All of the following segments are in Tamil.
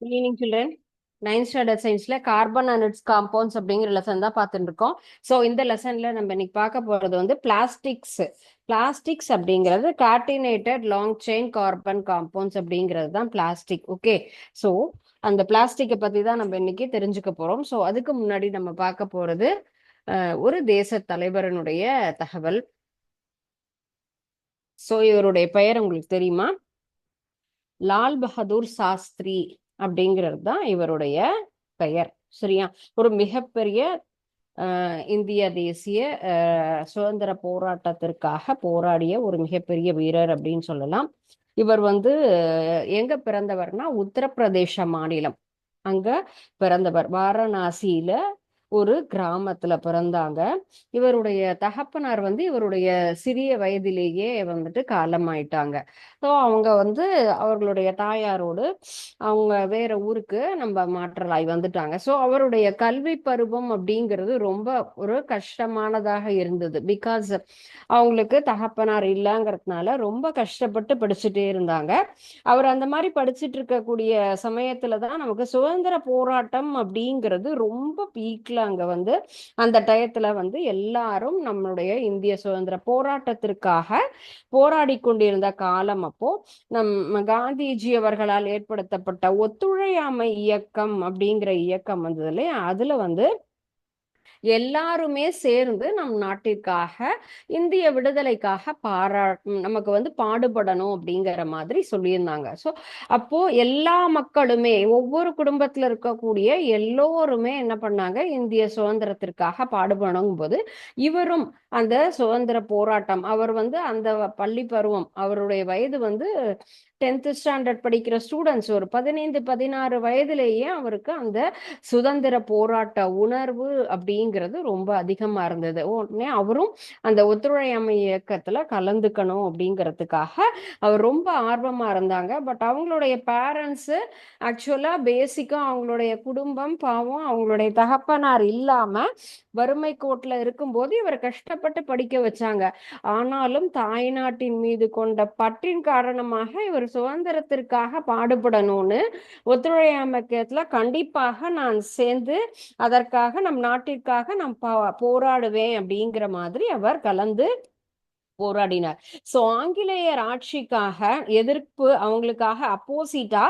Good evening children. Ninth standard சயின்ஸ்ல கார்பன் அண்ட் இட்ஸ் காம்பவுண்ட்ஸ் அப்படிங்கிற லெசன் தான் பார்த்துட்டு இருக்கோம். ஸோ இந்த லெசன்ல நம்ம இன்னைக்கு பார்க்க போறது வந்து பிளாஸ்டிக்ஸ். பிளாஸ்டிக்ஸ் அப்படிங்கிறது கார்டினேட்டட் லாங் செயின் கார்பன் காம்பவுண்ட்ஸ் அப்படிங்கிறது தான் பிளாஸ்டிக். ஓகே. ஸோ அந்த பிளாஸ்டிக்கை பத்தி தான் நம்ம இன்னைக்கு தெரிஞ்சுக்க போறோம். ஸோ அதுக்கு முன்னாடி நம்ம பார்க்க போறது ஒரு தேச தலைவரனுடைய தகவல். ஸோ இவருடைய பெயர் உங்களுக்கு தெரியுமா? லால் பகதூர் சாஸ்திரி அப்படிங்கிறது தான் இவருடைய பெயர். சரியா? ஒரு மிகப்பெரிய இந்திய தேசிய சுதந்திர போராட்டத்திற்காக போராடிய ஒரு மிகப்பெரிய வீரர் அப்படின்னு சொல்லலாம். இவர் வந்து எங்க பிறந்தவர்னா உத்தரப்பிரதேச மாநிலம் அங்க பிறந்தவர். வாரணாசியில ஒரு கிராமத்துல பிறந்தாங்க. இவருடைய தகப்பனார் வந்து இவருடைய சிறிய வயதிலேயே வந்துட்டு காலமாயிட்டாங்க. ஸோ அவங்க வந்து அவர்களுடைய தாயாரோடு அவங்க வேற ஊருக்கு நம்ம மாற்றலாய் வந்துட்டாங்க. ஸோ அவருடைய கல்வி பருவம் அப்படிங்கிறது ரொம்ப ஒரு கஷ்டமானதாக இருந்தது. பிகாஸ் அவங்களுக்கு தகப்பனார் இல்லைங்கிறதுனால ரொம்ப கஷ்டப்பட்டு படிச்சுட்டே இருந்தாங்க. அவர் அந்த மாதிரி படிச்சுட்டு இருக்கக்கூடிய சமயத்துல தான் நமக்கு சுதந்திர போராட்டம் அப்படிங்கிறது ரொம்ப பீக்ல அங்க வந்து அந்த டயத்துல வந்து எல்லாரும் நம்மளுடைய இந்திய சுதந்திர போராட்டத்திற்காக போராடி கொண்டிருந்த காலம். அப்போ காந்திஜி அவர்களால் ஏற்படுத்தப்பட்ட ஒத்துழையாமை இயக்கம் அப்படிங்கிற இயக்கம் வந்தது இல்லையா? அதுல வந்து எல்லாருமே சேர்ந்து நம் நாட்டிற்காக இந்திய விடுதலைக்காக நமக்கு வந்து பாடுபடணும் அப்படிங்கிற மாதிரி சொல்லியிருந்தாங்க. ஸோ அப்போ எல்லா மக்களுமே ஒவ்வொரு குடும்பத்துல இருக்கக்கூடிய எல்லோருமே என்ன பண்ணாங்க? இந்திய சுதந்திரத்திற்காக பாடுபடணும் போது இவரும் அந்த சுதந்திர போராட்டம் அவர் வந்து அந்த பள்ளி பருவம் அவருடைய வயது வந்து 10th ஸ்டாண்டர்ட் படிக்கிற ஸ்டூடெண்ட்ஸ் ஒரு 15-16 வயதிலேயே அவருக்கு அந்த சுதந்திர போராட்ட உணர்வு அப்படிங்கிறது ரொம்ப அதிகமா இருந்தது. உடனே அவரும் அந்த ஒத்துழையாமை இயக்கத்துல கலந்துக்கணும் அப்படிங்கிறதுக்காக அவர் ரொம்ப ஆர்வமா இருந்தாங்க. பட் அவங்களுடைய பேரண்ட்ஸ் ஆக்சுவலா பேசிக்கா அவங்களுடைய குடும்பம் பாவம் அவங்களுடைய தகப்பனார் இல்லாம வறுமை கோட்ல இருக்கும்போது இவர் கஷ்டப்பட்டு படிக்க வச்சாங்க. ஆனாலும் தாய்நாட்டின் மீது கொண்ட பற்றின் காரணமாக இவர் சுதந்திரத்திற்காக பாடுபடணும்னு ஒத்துழையாமைக்கத்துல கண்டிப்பாக நான் சேர்ந்து அதற்காக நம் நாட்டிற்காக நான் போராடுவேன் அப்படிங்கிற மாதிரி அவர் கலந்து போராடினார். சோ ஆங்கிலேயர் ஆட்சிக்காக எதிர்ப்பு அவங்களுக்காக அப்போசிட்டா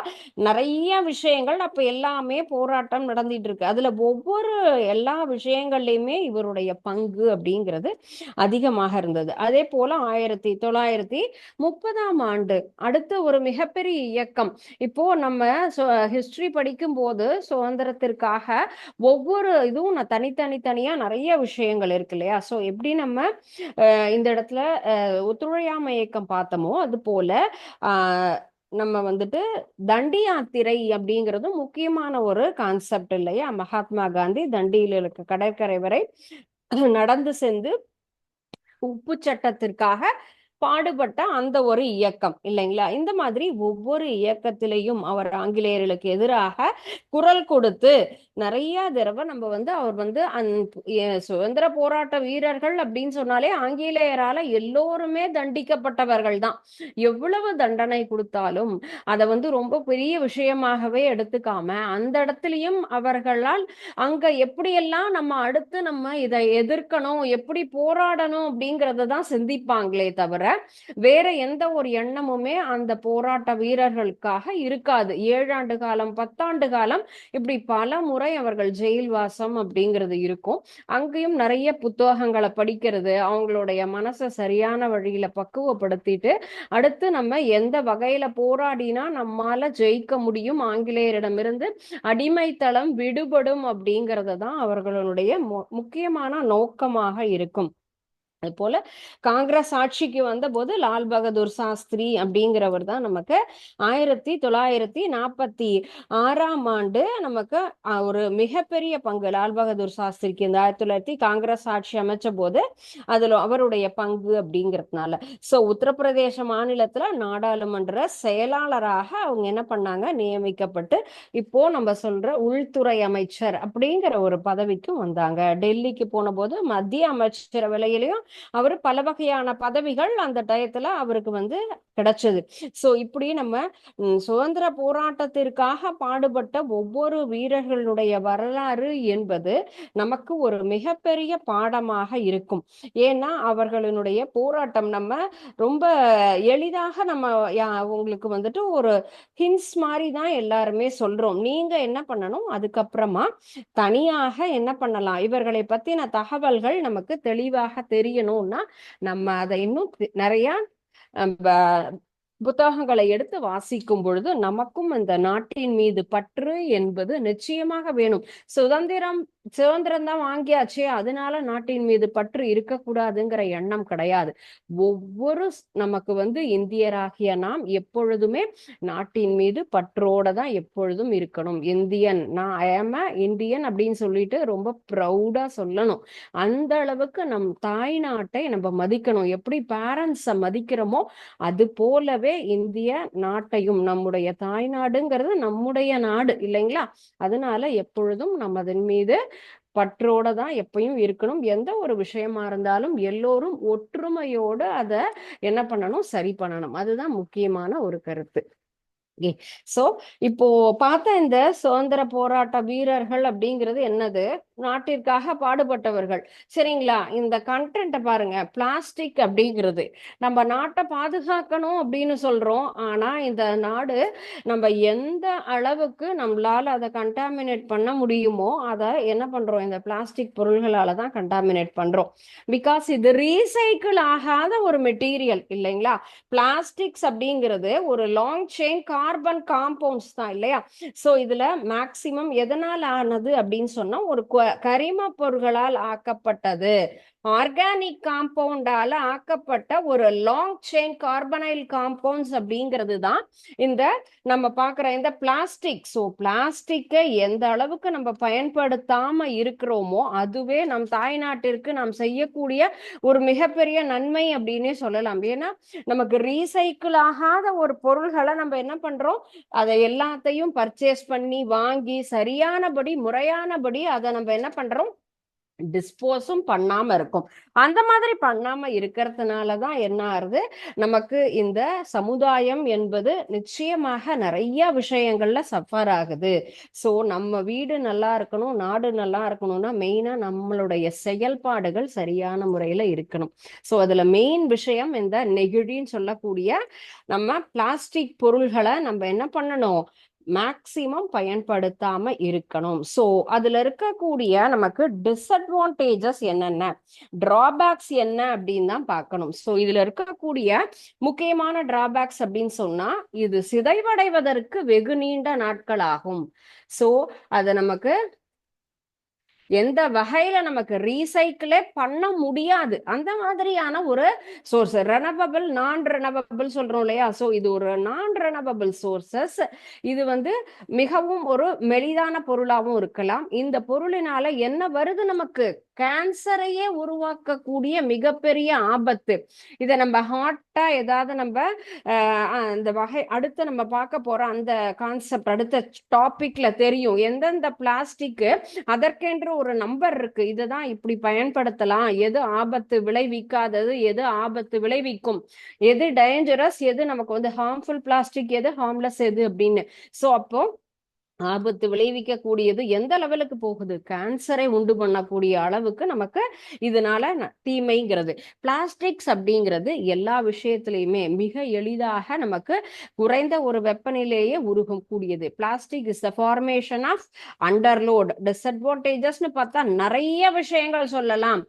நிறைய விஷயங்கள் அப்ப எல்லாமே போராட்டம் நடந்துட்டு இருக்கு. அதுல ஒவ்வொரு எல்லா விஷயங்கள்லயுமே இவருடைய பங்கு அப்படிங்கிறது அதிகமாக இருந்தது. அதே போல 1930 அடுத்த ஒரு மிகப்பெரிய இயக்கம். இப்போ நம்ம ஹிஸ்டரி படிக்கும் போது சுதந்திரத்திற்காக ஒவ்வொரு இதுவும் தனித்தனியா நிறைய விஷயங்கள் இருக்கு இல்லையா? சோ எப்படி நம்ம இந்த இடத்துல ஒத்துழையாமை இயக்கம் பார்த்தோமோ அது போல நம்ம வந்துட்டு தண்டி யாத்திரை அப்படிங்கிறது முக்கியமான ஒரு கான்செப்ட் இல்லையா? மகாத்மா காந்தி தண்டியில் இருக்க கடற்கரை வரை நடந்து சென்று உப்பு சட்டத்திற்காக பாடுபட்ட அந்த ஒரு இயக்கம் இல்லைங்களா? இந்த மாதிரி ஒவ்வொரு இயக்கத்திலையும் அவர் ஆங்கிலேயர்களுக்கு எதிராக குரல் கொடுத்து நிறைய தடவை நம்ம வந்து அவர் வந்து சுதந்திர போராட்ட வீரர்கள் அப்படின்னு சொன்னாலே ஆங்கிலேயரால எல்லோருமே தண்டிக்கப்பட்டவர்கள் தான். எவ்வளவு தண்டனை கொடுத்தாலும் அதை வந்து ரொம்ப பெரிய விஷயமாகவே எடுத்துக்காம அந்த இடத்துலயும் அவர்களால் அங்க எப்படியெல்லாம் நம்ம அடுத்து நம்ம இதை எதிர்க்கணும் எப்படி போராடணும் அப்படிங்கறத தான் சிந்திப்பாங்களே தவிர வேற எந்த ஒரு எண்ணமுமே அந்த போராட்ட வீரர்களுக்காக இருக்காது. 7 ஆண்டு காலம் 10 ஆண்டு காலம் இப்படி பல முறை அவர்கள் ஜெயில் வாசம் அப்படிங்கிறது இருக்கும். அங்கேயும் நிறைய புத்தகங்களை படிக்கிறது அவங்களுடைய மனசை சரியான வழியில பக்குவப்படுத்திட்டு அடுத்து நம்ம எந்த வகையில போராடினா நம்மால ஜெயிக்க முடியும் ஆங்கிலேயரிடமிருந்து அடிமைத்தளம் விடுபடும் அப்படிங்கறது தான் அவர்களுடைய முக்கியமான நோக்கமாக இருக்கும். அது போல காங்கிரஸ் ஆட்சிக்கு வந்த போது லால் பகதூர் சாஸ்திரி அப்படிங்கிறவர் தான் நமக்கு 1946 நமக்கு ஒரு மிகப்பெரிய பங்கு லால் பகதூர் சாஸ்திரிக்கு இந்த 1900 காங்கிரஸ் ஆட்சி அமைச்ச போது அதுல அவருடைய பங்கு அப்படிங்கிறதுனால சோ உத்தரப்பிரதேச மாநிலத்துல நாடாளுமன்ற செயலாளராக அவங்க என்ன பண்ணாங்க நியமிக்கப்பட்டு இப்போ நம்ம சொல்ற உள்துறை அமைச்சர் அப்படிங்கிற ஒரு பதவிக்கும் வந்தாங்க. டெல்லிக்கு போன போது மத்திய அமைச்சரவையிலையும் அவரு பல வகையான பதவிகள் அந்த டயத்துல அவருக்கு வந்து கிடைச்சது. சோ இப்படி நம்ம சுதந்திர போராட்டத்திற்காக பாடுபட்ட ஒவ்வொரு வீரர்களுடைய வரலாறு என்பது நமக்கு ஒரு மிகப்பெரிய பாடமாக இருக்கும். ஏன்னா அவர்களுடைய போராட்டம் நம்ம ரொம்ப எளிதாக நம்ம உங்களுக்கு வந்துட்டு ஒரு ஹின்ஸ் மாதிரி தான் எல்லாருமே சொல்றோம். நீங்க என்ன பண்ணணும், அதுக்கப்புறமா தனியாக என்ன பண்ணலாம், இவர்களை பத்தின தகவல்கள் நமக்கு தெளிவாக தெரியணும்னா நம்ம அதை இன்னும் நிறைய புத்தகங்களை எடுத்து வாசிக்கும் பொழுது நமக்கும் இந்த நாட்டின் மீது பற்று என்பது நிச்சயமாக வேணும். சுதந்திரம் தான் வாங்கியாச்சே, அதனால நாட்டின் மீது பற்று இருக்கக்கூடாதுங்கிற எண்ணம் கிடையாது. ஒவ்வொரு நமக்கு வந்து இந்தியராகிய நாம் எப்பொழுதுமே நாட்டின் மீது பற்றோட தான் எப்பொழுதும் இருக்கணும். இந்தியன், நான் ஐ ஆம் அ இந்தியன் அப்படின்னு சொல்லிட்டு ரொம்ப ப்ரௌடா சொல்லணும். அந்த அளவுக்கு நம் தாய் நாட்டை நம்ம மதிக்கணும். எப்படி பேரண்ட்ஸை மதிக்கிறோமோ அது போலவே இந்திய நாட்டையும், நம்முடைய தாய்நாடுங்கிறது நம்முடைய நாடு இல்லைங்களா, அதனால எப்பொழுதும் நம்ம அதன் மீது பற்றோட தான் எப்பயும் இருக்கணும். எந்த ஒரு விஷயமா இருந்தாலும் எல்லோரும் ஒற்றுமையோடு அதை என்ன பண்ணணும், சரி பண்ணணும். அதுதான் முக்கியமான ஒரு கருத்து. சோ இப்போ பார்த்த இந்த சுதந்திர போராட்ட வீரர்கள் அப்படிங்கிறது என்னது, நாட்டிற்காக பாடுபட்டவர்கள். சரிங்களா, இந்த கண்டென்ட்டை பாருங்க. பிளாஸ்டிக் அப்படிங்கிறது நம்ம நாட்டை பாதுகாக்கணும் அப்படின்னு சொல்றோம். ஆனா இந்த நாடு நம்ம எந்த அளவுக்கு நம்மளால அதை கண்டாமினேட் பண்ண முடியுமோ அதை என்ன பண்றோம், இந்த பிளாஸ்டிக் பொருள்களால தான் கண்டாமினேட் பண்றோம். பிகாஸ் இது ரீசைக்கிள் ஆகாத ஒரு மெட்டீரியல் இல்லைங்களா. பிளாஸ்டிக்ஸ் அப்படிங்கிறது ஒரு லாங் செயின் கார்பன் காம்பவுண்ட்ஸ் தான் இல்லையா. சோ இதுல மேக்சிமம் எதனால ஆனது அப்படின்னு சொன்னா ஒரு கரிம பொருள்களால் ஆக்கப்பட்டது, ஆர்கானிக் காம்பவுண்டால ஆக்கப்பட்ட ஒரு லாங் செயின் கார்பனைல் காம்பவுண்ட்ஸ் அப்படிங்கிறது தான் இந்த நம்ம பார்க்குற இந்த பிளாஸ்டிக். ஸோ பிளாஸ்டிக்கை எந்த அளவுக்கு நம்ம பயன்படுத்தாம இருக்கிறோமோ அதுவே நம் தாய்நாட்டிற்கு நாம் செய்யக்கூடிய ஒரு மிகப்பெரிய நன்மை அப்படின்னே சொல்லலாம். ஏன்னா நமக்கு ரீசைக்கிள் ஆகாத ஒரு பொருள்களை நம்ம என்ன பண்றோம், அதை எல்லாத்தையும் பர்ச்சேஸ் பண்ணி வாங்கி சரியானபடி முறையானபடி அதை நம்ம என்ன பண்றோம், டிஸ்போஸும் பண்ணாம இருக்கும். அந்த மாதிரி பண்ணாம இருக்கிறதுனாலதான் என்ன ஆகுது, நமக்கு இந்த சமுதாயம் என்பது நிச்சயமாக நிறைய விஷயங்கள்ல சஃபர் ஆகுது. சோ நம்ம வீடு நல்லா இருக்கணும், நாடு நல்லா இருக்கணும்னா மெயினா நம்மளுடைய செயல்பாடுகள் சரியான முறையில இருக்கணும். சோ அதுல மெயின் விஷயம் இந்த நெகிழின்னு சொல்லக்கூடிய நம்ம பிளாஸ்டிக் பொருள்களை நம்ம என்ன பண்ணணும், மேக்சிமம் பயன்படுத்தாம இருக்கணும். சோ அதுல இருக்கக்கூடிய நமக்கு டிஸ்அட்வான்டேஜஸ் என்னென்ன, டிராபேக்ஸ் என்ன அப்படின்னு தான் பார்க்கணும். சோ இதுல இருக்கக்கூடிய முக்கியமான டிராபேக்ஸ் அப்படின்னு சொன்னா இது சிதைவடைவதற்கு வெகு நீண்ட நாட்கள் ஆகும். சோ அது நமக்கு எந்த வகையில நமக்கு ரீசைக்கிளே பண்ண முடியாது. அந்த மாதிரியான ஒரு சோர்ஸ், ரெனவபிள் நான் ரெனவபிள் சொல்றோம் இல்லையா. சோ இது ஒரு நான் ரெனவபிள் சோர்சஸ். இது வந்து மிகவும் ஒரு மெலிதான பொருளாகவும் இருக்கலாம். இந்த பொருளினால என்ன வருது, நமக்கு கேன்சரையே உருவாக்கக்கூடிய மிகப்பெரிய ஆபத்து. இதை நம்ம ஹார்ட்டா ஏதாவது நம்ம இந்த வகை அடுத்து நம்ம பார்க்க போற அந்த கான்செப்ட் அடுத்த டாபிக்ல தெரியும். எந்தெந்த பிளாஸ்டிக் அதற்கென்று ஒரு நம்பர் இருக்கு, இதுதான் இப்படி பயன்படுத்தலாம், எது ஆபத்து விளைவிக்காதது, எது ஆபத்து விளைவிக்கும், எது டேஞ்சரஸ், எது நமக்கு வந்து ஹார்ம்ஃபுல் பிளாஸ்டிக், எது ஹார்ம்லெஸ் எது அப்படின்னு. சோ அப்போ ஆபத்து விளைவிக்க கூடியது எந்த லெவலுக்கு போகுது, கேன்சரை உண்டு பண்ணக்கூடிய அளவுக்கு நமக்கு இதனால தீமைங்கிறது. பிளாஸ்டிக்ஸ் அப்படிங்கிறது எல்லா விஷயத்திலையுமே மிக எளிதாக நமக்கு குறைந்த ஒரு வெப்பநிலையே உருகும் கூடியது. Plastic is the formation of underload. டிஸ்அட்வான்டேஜஸ்னு பார்த்தா நிறைய விஷயங்கள் சொல்லலாம்.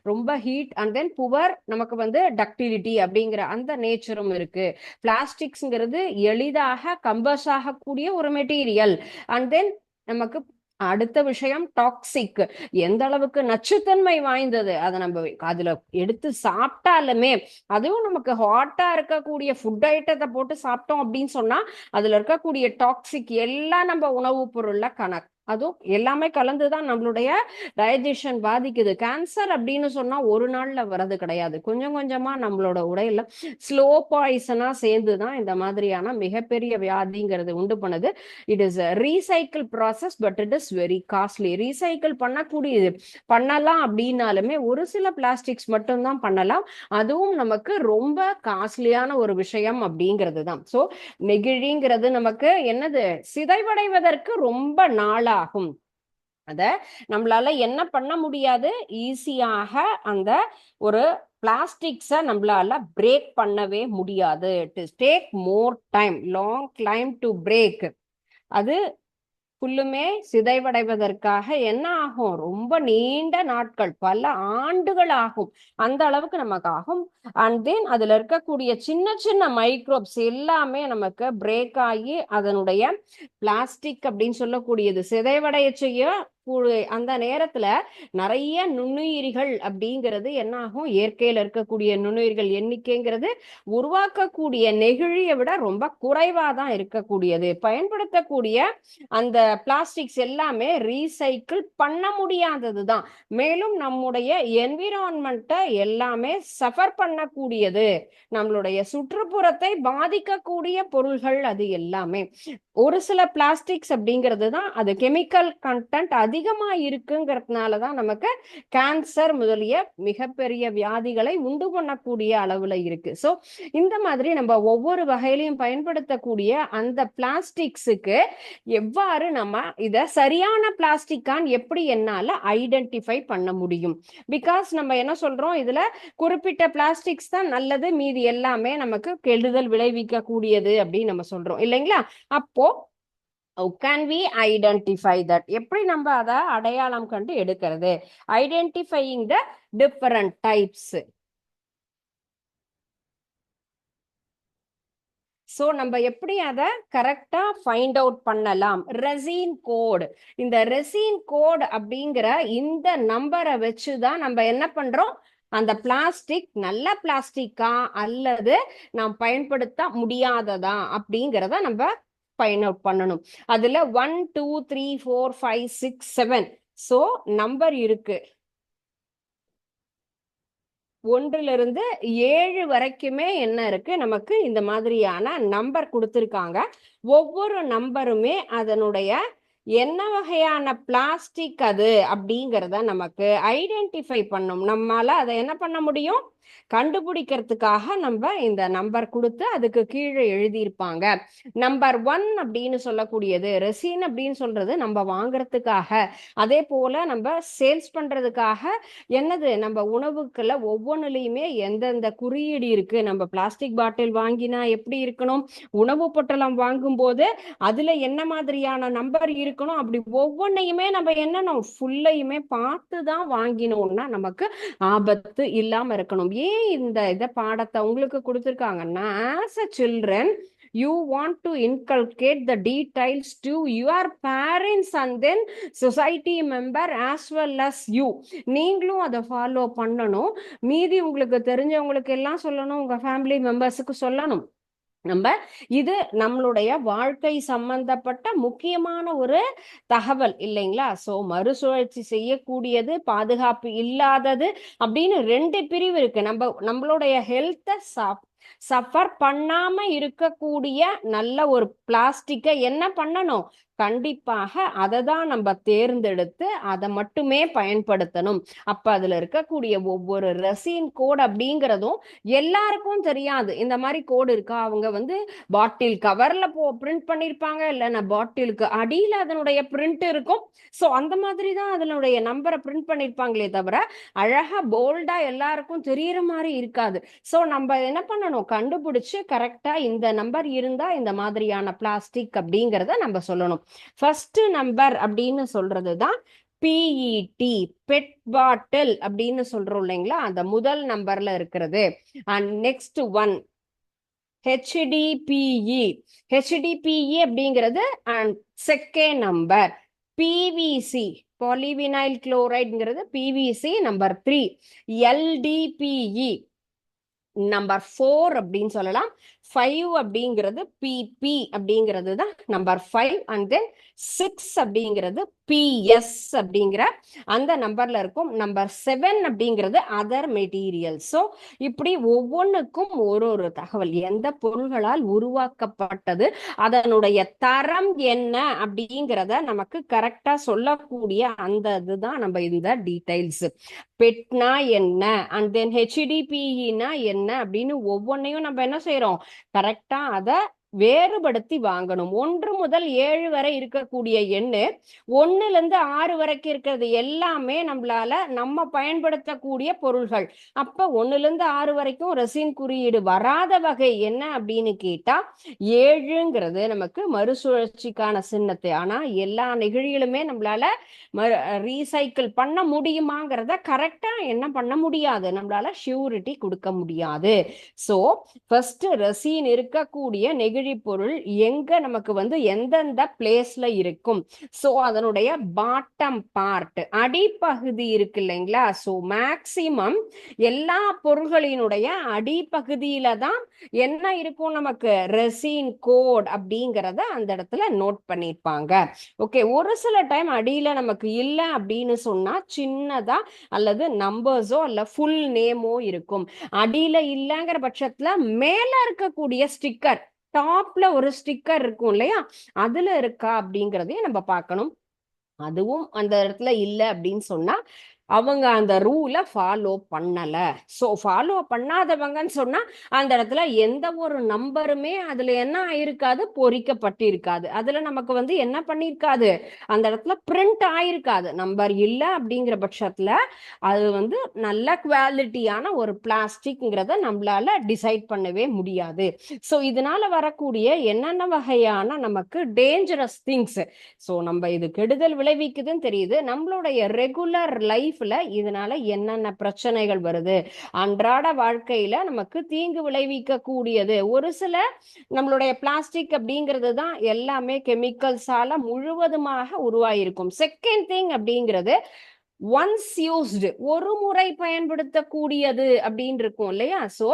ரொம்ப ஹீட் அண்ட் தென் புவர் நமக்கு வந்து டக்டிலிட்டி அப்படிங்கிற அந்த நேச்சரும் இருக்கு. பிளாஸ்டிக்ஸ்ங்கிறது எளிதாக கம்பஸ் ஆகக்கூடிய ஒரு மெட்டீரியல். அண்ட் தென் நமக்கு அடுத்த விஷயம் டாக்ஸிக், எந்த அளவுக்கு நச்சுத்தன்மை வாய்ந்தது. அதை நம்ம அதுல எடுத்து சாப்பிட்டாலுமே, அதுவும் நமக்கு ஹாட்டா இருக்கக்கூடிய ஃபுட் ஐட்டத்தை போட்டு சாப்பிட்டோம் அப்படின்னு சொன்னா அதுல இருக்கக்கூடிய டாக்ஸிக் எல்லாம் நம்ம உணவுப் பொருள்ல அதுவும் எல்லாமே கலந்துதான் நம்மளுடைய டைஜஷன் பாதிக்குது. கேன்சர் அப்படின்னு சொன்னா ஒரு நாள்ல வர்றது கிடையாது. கொஞ்சம் கொஞ்சமா நம்மளோட உடல்ல ஸ்லோ பாய்சனா சேர்ந்துதான் இந்த மாதிரியான மிகப்பெரிய வியாதிங்கிறது உண்டு பண்ணுது. It is recycle process, but it is very costly. Recycle பண்ணக்கூடியது பண்ணலாம் அப்படின்னாலுமே ஒரு சில பிளாஸ்டிக்ஸ் மட்டும்தான் பண்ணலாம். அதுவும் நமக்கு ரொம்ப காஸ்ட்லியான ஒரு விஷயம் அப்படிங்கிறது தான். ஸோ நெகிழிங்கிறது நமக்கு என்னது, சிதைவடைவதற்கு ரொம்ப நாளாகும். அத நம்மளால என்ன பண்ண முடியாது, ஈஸியாக அந்த ஒரு பிளாஸ்டிக்ஸை நம்மளால பிரேக் பண்ணவே முடியாது. It is take more time, long time to break. அது ஃபுல்லுமே சிதைவடைவதற்காக என்ன ஆகும், ரொம்ப நீண்ட நாட்கள், பல ஆண்டுகள் ஆகும். அந்த அளவுக்கு நமக்கு ஆகும். அண்ட் தென் அதுல இருக்கக்கூடிய சின்ன சின்ன மைக்ரோப்ஸ் எல்லாமே நமக்கு பிரேக் ஆகி அதனுடைய பிளாஸ்டிக் அப்படின்னு சொல்லக்கூடியது சிதைவடைய செய்ய அந்த நேரத்துல நிறைய நுண்ணுயிரிகள் அப்படிங்கிறது என்ன ஆகும், இயற்கையில இருக்கக்கூடிய நுண்ணுயிர்கள் எண்ணிக்கைங்கிறது உருவாக்கக்கூடிய நெகிழியை விட ரொம்ப குறைவா தான் இருக்கக்கூடியது. பயன்படுத்தக்கூடிய அந்த பிளாஸ்டிக்ஸ் எல்லாமே ரீசைக்கிள் பண்ண முடியாதது தான். மேலும் நம்முடைய என்விரான்மெண்ட்டை எல்லாமே சஃபர் பண்ணக்கூடியது, நம்மளுடைய சுற்றுப்புறத்தை பாதிக்கக்கூடிய பொருள்கள் அது எல்லாமே. ஒரு சில பிளாஸ்டிக்ஸ் அப்படிங்கிறது தான் அது கெமிக்கல் கண்டென்ட் அதிகமா இருக்குங்கிறதுனால தான் நமக்கு கேன்சர் முதலிய மிகப்பெரிய வியாதிகளை உண்டு பண்ணக்கூடிய அளவுல இருக்கு. ஸோ இந்த மாதிரி நம்ம ஒவ்வொரு வகையிலையும் பயன்படுத்தக்கூடிய அந்த பிளாஸ்டிக்ஸுக்கு எவ்வாறு நம்ம இத சரியான பிளாஸ்டிக்கான் எப்படி என்னால ஐடென்டிஃபை பண்ண முடியும்? பிகாஸ் நம்ம என்ன சொல்றோம், இதுல குறிப்பிட்ட பிளாஸ்டிக்ஸ் தான் நல்லது, மீதி எல்லாமே நமக்கு கெடுதல் விளைவிக்க கூடியது அப்படின்னு நம்ம சொல்றோம் இல்லைங்களா? அப்போ how can we identify that? எப்படி நம்ம அதை அடையாளம் கண்டு எடுக்கிறது? ஐடென்டிஃபையிங் த டிஃபரண்ட் டைப்ஸ். ஸோ நம்ம எப்படி அதை கரெக்டா ஃபைண்ட் அவுட் பண்ணலாம்? ரெசின் கோடு. இந்த ரெசின் கோட் அப்படிங்கிற இந்த நம்பரை வச்சுதான் நம்ம என்ன பண்றோம், அந்த பிளாஸ்டிக் நல்ல பிளாஸ்டிக்கா அல்லது நாம் பயன்படுத்த முடியாததா அப்படிங்கிறத நம்ம ஃபைண்ட் அவுட் பண்ணணும். அதுல 1 2 3 4 5 6 7 ஸோ நம்பர் இருக்கு. 1 to 7 வரைக்குமே என்ன இருக்கு, நமக்கு இந்த மாதிரியான நம்பர் கொடுத்திருக்காங்க. ஒவ்வொரு நம்பருமே அதனுடைய என்ன வகையான பிளாஸ்டிக் அது அப்படிங்கிறத நமக்கு ஐடென்டிஃபை பண்ணும். நம்மால அதை என்ன பண்ண முடியும், கண்டுபிடிக்கிறதுக்காக நம்ம இந்த நம்பர் கொடுத்து அதுக்கு கீழே எழுதியிருப்பாங்க. நம்பர் 1 அப்படின்னு சொல்லக்கூடியது ரெசின் அப்படின்னு சொல்றது நம்ம வாங்குறதுக்காக, அதே போல நம்ம சேல்ஸ் பண்றதுக்காக என்னது, நம்ம உணவுக்குள்ள ஒவ்வொன்றுலையுமே எந்தெந்த குறியீடு இருக்கு. நம்ம பிளாஸ்டிக் பாட்டில் வாங்கினா எப்படி இருக்கணும், உணவு பொட்டலம் வாங்கும் போது அதுல என்ன மாதிரியான நம்பர் இருக்கணும், அப்படி ஒவ்வொன்றையுமே நம்ம என்னணும் ஃபுல்லையுமே பார்த்துதான் வாங்கினோம்னா நமக்கு ஆபத்து இல்லாம இருக்கணும். ஏன் இந்த பாடத்தை உங்களுக்கு கொடுத்திருக்காங்கன்னா, as a children you want to inculcate the details to your parents and then society member as well as you. நீங்களும் அதை ஃபாலோ பண்ணணும். மீதி உங்களுக்கு தெரிஞ்சவங்களுக்கு எல்லாம் சொல்லணும், உங்க ஃபேமிலி மெம்பர்ஸுக்கு சொல்லணும். நம்ம இது நம்மளுடைய வாழ்க்கை சம்பந்தப்பட்ட முக்கியமான ஒரு தகவல் இல்லைங்களா? சோ மறுசுழற்சி செய்யக்கூடியது, பாதுகாப்பு இல்லாதது அப்படின்னு 2 பிரிவு இருக்கு. நம்மளுடைய ஹெல்த்தை சஃபர் பண்ணாம இருக்கக்கூடிய நல்ல ஒரு பிளாஸ்டிக்கை என்ன பண்ணணும், கண்டிப்பாக அதை தான் நம்ம தேர்ந்தெடுத்து அதை மட்டுமே பயன்படுத்தணும். அப்ப அதுல இருக்கக்கூடிய ஒவ்வொரு ரெசின் கோட் அப்படிங்கிறதும் எல்லாருக்கும் தெரியாது. இந்த மாதிரி கோடு இருக்கா, அவங்க பாட்டில் கவர்ல பிரிண்ட் பண்ணிருப்பாங்க, இல்லைன்னா பாட்டிலுக்கு அடியில அதனுடைய பிரிண்ட் இருக்கும். ஸோ அந்த மாதிரி தான் அதனுடைய நம்பரை பிரிண்ட் பண்ணிருப்பாங்களே தவிர அழகா போல்டா எல்லாருக்கும் தெரியற மாதிரி இருக்காது. ஸோ நம்ம என்ன பண்ணணும், கண்டுபிடிச்சு கரெக்டா இந்த நம்பர் இருந்தா இந்த மாதிரியான பிளாஸ்டிக் அப்படிங்கிறத நம்ம சொல்லணும். ஃபர்ஸ்ட் நம்பர் அப்படின்னு சொல்றதுதான் பிஇடி, பெட் பாட்டில் அப்படின்னு சொல்றோம் இல்லைங்களா, அந்த முதல் நம்பர்ல இருக்கிறது. And next one HDPE. HDPE அப்படிங்கிறது and second number. PVC, polyvinyl குளோரைடுங்கிறது பிவிசி நம்பர் 3. LDPE நம்பர் 4 அப்படின்னு சொல்லலாம். 5 அப்படிங்கிறது பிபி அப்படிங்கிறது தான் நம்பர் 5. அண்ட் தென் 6 அப்படிங்கிறது பிஎஸ் அப்படிங்கிற அந்த நம்பர்ல இருக்கும். நம்பர் 7 அப்படிங்கிறது அதர் மெட்டீரியல். ஸோ இப்படி ஒவ்வொன்றுக்கும் ஒரு ஒரு தகவல், எந்த பொருள்களால் உருவாக்கப்பட்டது, அதனுடைய தரம் என்ன அப்படிங்கிறத நமக்கு கரெக்டா சொல்லக்கூடிய அந்த இதுதான் நம்ம இந்த டீடைல்ஸ். பெட்னா என்ன, அண்ட் தென் ஹெச்டிபினா என்ன அப்படின்னு ஒவ்வொன்றையும் நம்ம என்ன செய்யறோம், கரெக்டா அதை வேறுபடுத்தி வாங்கணும். 1 முதல் 7 வரை இருக்கக்கூடிய எண்ணு, 1ல இருந்து 6 வரைக்கும் இருக்கிறது எல்லாமே நம்மளால நம்ம பயன்படுத்தக்கூடிய பொருள்கள். அப்ப 1ல இருந்து 6 வரைக்கும் ரெசின் குறியீடு வராத வகை என்ன அப்படின்னு கேட்டா 7ங்கிறது நமக்கு மறுசுழற்சிக்கான சின்னத்தை. ஆனா எல்லா நெகிழிகளுமே நம்மளால ரீசைக்கிள் பண்ண முடியுமாங்கிறத கரெக்டா என்ன பண்ண முடியாது, நம்மளால ஷூரிட்டி கொடுக்க முடியாது. ஸோ ஃபர்ஸ்ட் ரெசின் இருக்கக்கூடிய நெகிழி பொருள் எங்க நமக்கு வந்து எந்தெந்த பிளேஸ்ல இருக்கும். ஸோ அதனுடைய பாட்டம் பார்ட், அடிப்பகுதி இருக்கு இல்லைங்களா. ஸோ மேக்சிமம் எல்லா பொருள்களினுடைய அடிப்பகுதியில தான் என்ன இருக்கும், நமக்கு ரெசின் கோட் அப்படிங்கிறத அந்த இடத்துல நோட் பண்ணிருப்பாங்க. ஓகே, ஒரு சில டைம் அடியில நமக்கு இல்ல அப்படின்னு சொன்னா சின்னதா அல்லது நம்பர்ஸோ அல்ல ஃபுல் நேமோ இருக்கும். அடியில இல்லங்கிற பட்சத்துல மேல இருக்கக்கூடிய ஸ்டிக்கர், டாப்ல ஒரு ஸ்டிக்கர் இருக்கும் இல்லையா, அதுல இருக்கா அப்படிங்கறதையும் நம்ம பார்க்கணும். அதுவும் அந்த இடத்துல இல்ல அப்படின்னு சொன்னா அவங்க அந்த ரூலை ஃபாலோ பண்ணல. ஸோ ஃபாலோ பண்ணாதவங்கன்னு சொன்னா அந்த இடத்துல எந்த ஒரு நம்பருமே அதுல என்ன ஆயிருக்காது, பொறிக்கப்பட்டு இருக்காது. அதுல நமக்கு வந்து என்ன பண்ணிருக்காது, அந்த இடத்துல பிரிண்ட் ஆயிருக்காது. நம்பர் இல்ல அப்படிங்கிற பட்சத்துல அது வந்து நல்ல குவாலிட்டியான ஒரு பிளாஸ்டிக்ங்கிறத நம்மளால டிசைட் பண்ணவே முடியாது. ஸோ இதனால வரக்கூடிய என்னென்ன வகையான நமக்கு டேஞ்சரஸ் திங்ஸ், ஸோ நம்ம இது கெடுதல் விளைவிக்குதுன்னு தெரியுது, நம்மளுடைய ரெகுலர் லைஃப்ல இதனால என்னென்ன பிரச்சனைகள் வருது, அன்றாட வாழ்க்கையில நமக்கு தீங்கு விளைவிக்க கூடியது. ஒரு சில நம்மளுடைய பிளாஸ்டிக் அப்படிங்கிறது தான் எல்லாமே கெமிக்கல்ஸால முழுவதுமாக உருவாயிருக்கும். செகண்ட் திங் அப்படிங்கிறது ஒன்ஸ் யூஸ்டு, ஒரு முறை பயன்படுத்தக்கூடியது அப்படின்னு இருக்கும் இல்லையா. சோ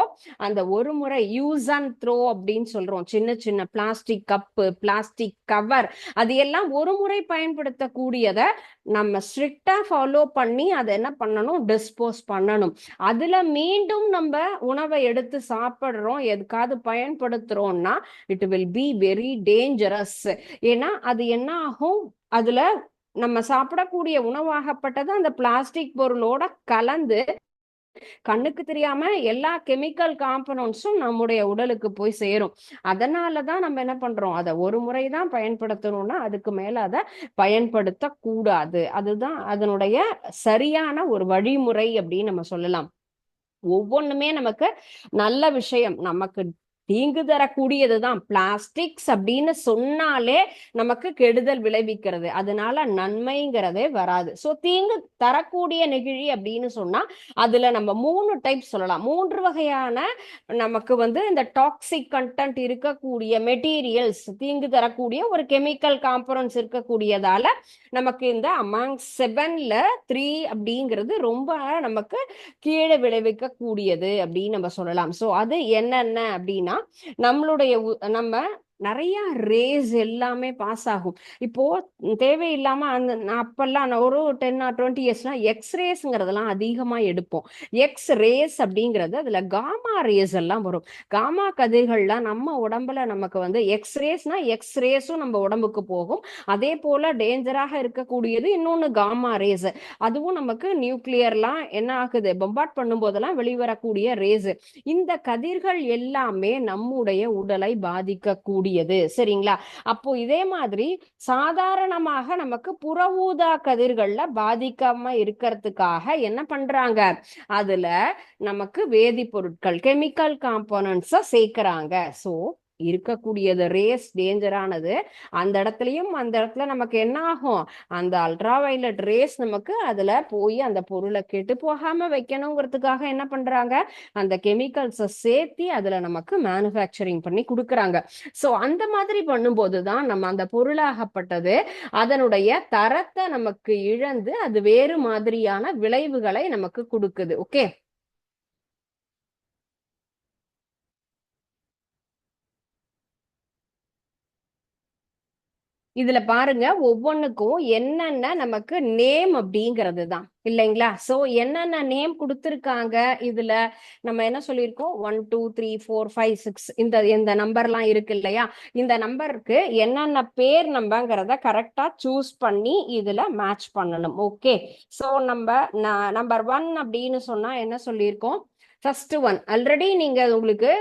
அந்த ஒரு முறை யூஸ் அண்ட் த்ரோ அப்படின்னு சொல்றோம். சின்ன சின்ன பிளாஸ்டிக் கப்பு, பிளாஸ்டிக் கவர், அது எல்லாம் ஒரு முறை பயன்படுத்தக்கூடியதை நம்ம ஸ்ட்ரிக்டா ஃபாலோ பண்ணி அதை என்ன பண்ணணும், டிஸ்போஸ் பண்ணணும். அதுல மீண்டும் நம்ம உணவை எடுத்து சாப்பிடுறோம், எதுக்காவது பயன்படுத்துறோம்னா it will be very dangerous. ஏன்னா அது என்ன ஆகும், அதுல நம்ம சாப்பிடக்கூடிய உணவாகப்பட்டது அந்த பிளாஸ்டிக் பொருளோட கலந்து கண்ணுக்கு தெரியாம எல்லா கெமிக்கல் காம்பனன்ட்ஸும் நம்முடைய உடலுக்கு போய் சேரும். அதனாலதான் நம்ம என்ன பண்றோம், அதை ஒரு முறைதான் பயன்படுத்தணும்னா அதுக்கு மேல அதை பயன்படுத்த கூடாது. அதுதான் அதனுடைய சரியான ஒரு வழிமுறை அப்படின்னு நம்ம சொல்லலாம். ஒவ்வொன்றுமே நமக்கு நல்ல விஷயம், நமக்கு தீங்கு தரக்கூடியதுதான். பிளாஸ்டிக்ஸ் அப்படின்னு சொன்னாலே நமக்கு கெடுதல் விளைவிக்கிறது, அதனால நன்மைங்கிறதே வராது. ஸோ தீங்கு தரக்கூடிய நெகிழி அப்படின்னு சொன்னா அதுல நம்ம 3 டைப் சொல்லலாம். 3 வகையான நமக்கு வந்து இந்த டாக்ஸிக் கண்டென்ட் இருக்கக்கூடிய மெட்டீரியல்ஸ், தீங்கு தரக்கூடிய ஒரு கெமிக்கல் காம்பனன்ட்ஸ் இருக்கக்கூடியதால நமக்கு இந்த அமாங் 7ல 3 அப்படிங்கிறது ரொம்ப நமக்கு கீழே விளைவிக்க கூடியது அப்படின்னு நம்ம சொல்லலாம். சோ அது என்னென்ன அப்படின்னா, நம்மளுடைய நம்ம நிறைய ரேஸ் எல்லாமே பாஸ் ஆகும். இப்போ தேவையில்லாம அந்த அப்பெல்லாம் ஒரு 10 or 20 இயர்ஸ்லாம் எக்ஸ்ரேஸ்ங்கிறதெல்லாம் அதிகமா எடுப்போம். எக்ஸ் ரேஸ் அப்படிங்கிறது அதுல காமா ரேஸ் எல்லாம் வரும். காமா கதிர்கள்லாம் நம்ம உடம்புல நமக்கு வந்து எக்ஸ்ரேஸ்னா எக்ஸ்ரேஸும் நம்ம உடம்புக்கு போகும். அதே போல டேஞ்சராக இருக்கக்கூடியது இன்னொன்னு காமா ரேஸ். அதுவும் நமக்கு நியூக்ளியர்லாம் என்ன ஆகுது, பொம்பார்ட் பண்ணும் போதெல்லாம் வெளிவரக்கூடிய ரேஸ். இந்த கதிர்கள் எல்லாமே நம்முடைய உடலை பாதிக்கக்கூடியது. சரிங்களா. அப்போ இதே மாதிரி சாதாரணமாக நமக்கு புற ஊதா கதிர்கள்ல பாதிக்காம இருக்கிறதுக்காக என்ன பண்றாங்க, அதுல நமக்கு வேதிப்பொருட்கள், கெமிக்கல் காம்போனன்ட்ஸ சேர்க்கிறாங்க. சோ இருக்கக்கூடியது ரேஸ் டேஞ்சரானது. அந்த இடத்துல நமக்கு என்ன ஆகும், அந்த அல்ட்ரா வயலட் ரேஸ் நமக்கு அதுல போய் அந்த பொருளை கெட்டு போகாம வைக்கணுங்கிறதுக்காக என்ன பண்றாங்க, அந்த கெமிக்கல்ஸை சேர்த்தி அதுல நமக்கு மேனுஃபேக்சரிங் பண்ணி கொடுக்குறாங்க. சோ அந்த மாதிரி பண்ணும்போதுதான் நம்ம அந்த பொருளாகப்பட்டது அதனுடைய தரத்தை நமக்கு இழந்து அது வேறு மாதிரியான விளைவுகளை நமக்கு கொடுக்குது. ஓகே. இதுல பாருங்க ஒவ்வொன்றுக்கும் என்னென்ன நமக்கு நேம் அப்படிங்கிறது தான் இல்லைங்களா. சோ என்னென்ன நேம் கொடுத்துருக்காங்க இதுல நம்ம என்ன சொல்லியிருக்கோம், 1 2 3 4 5 6 இந்த நம்பர்லாம் இருக்கு இல்லையா. இந்த நம்பருக்கு என்னென்ன பேர் நம்பங்கிறத கரெக்டா சூஸ் பண்ணி இதுல மேட்ச் பண்ணணும். ஓகே, சோ நம்பர் 1 அப்படின்னு சொன்னா என்ன சொல்லியிருக்கோம், ஃபர்ஸ்ட் ஒன் ஆல்ரெடி நீங்க உங்களுக்கு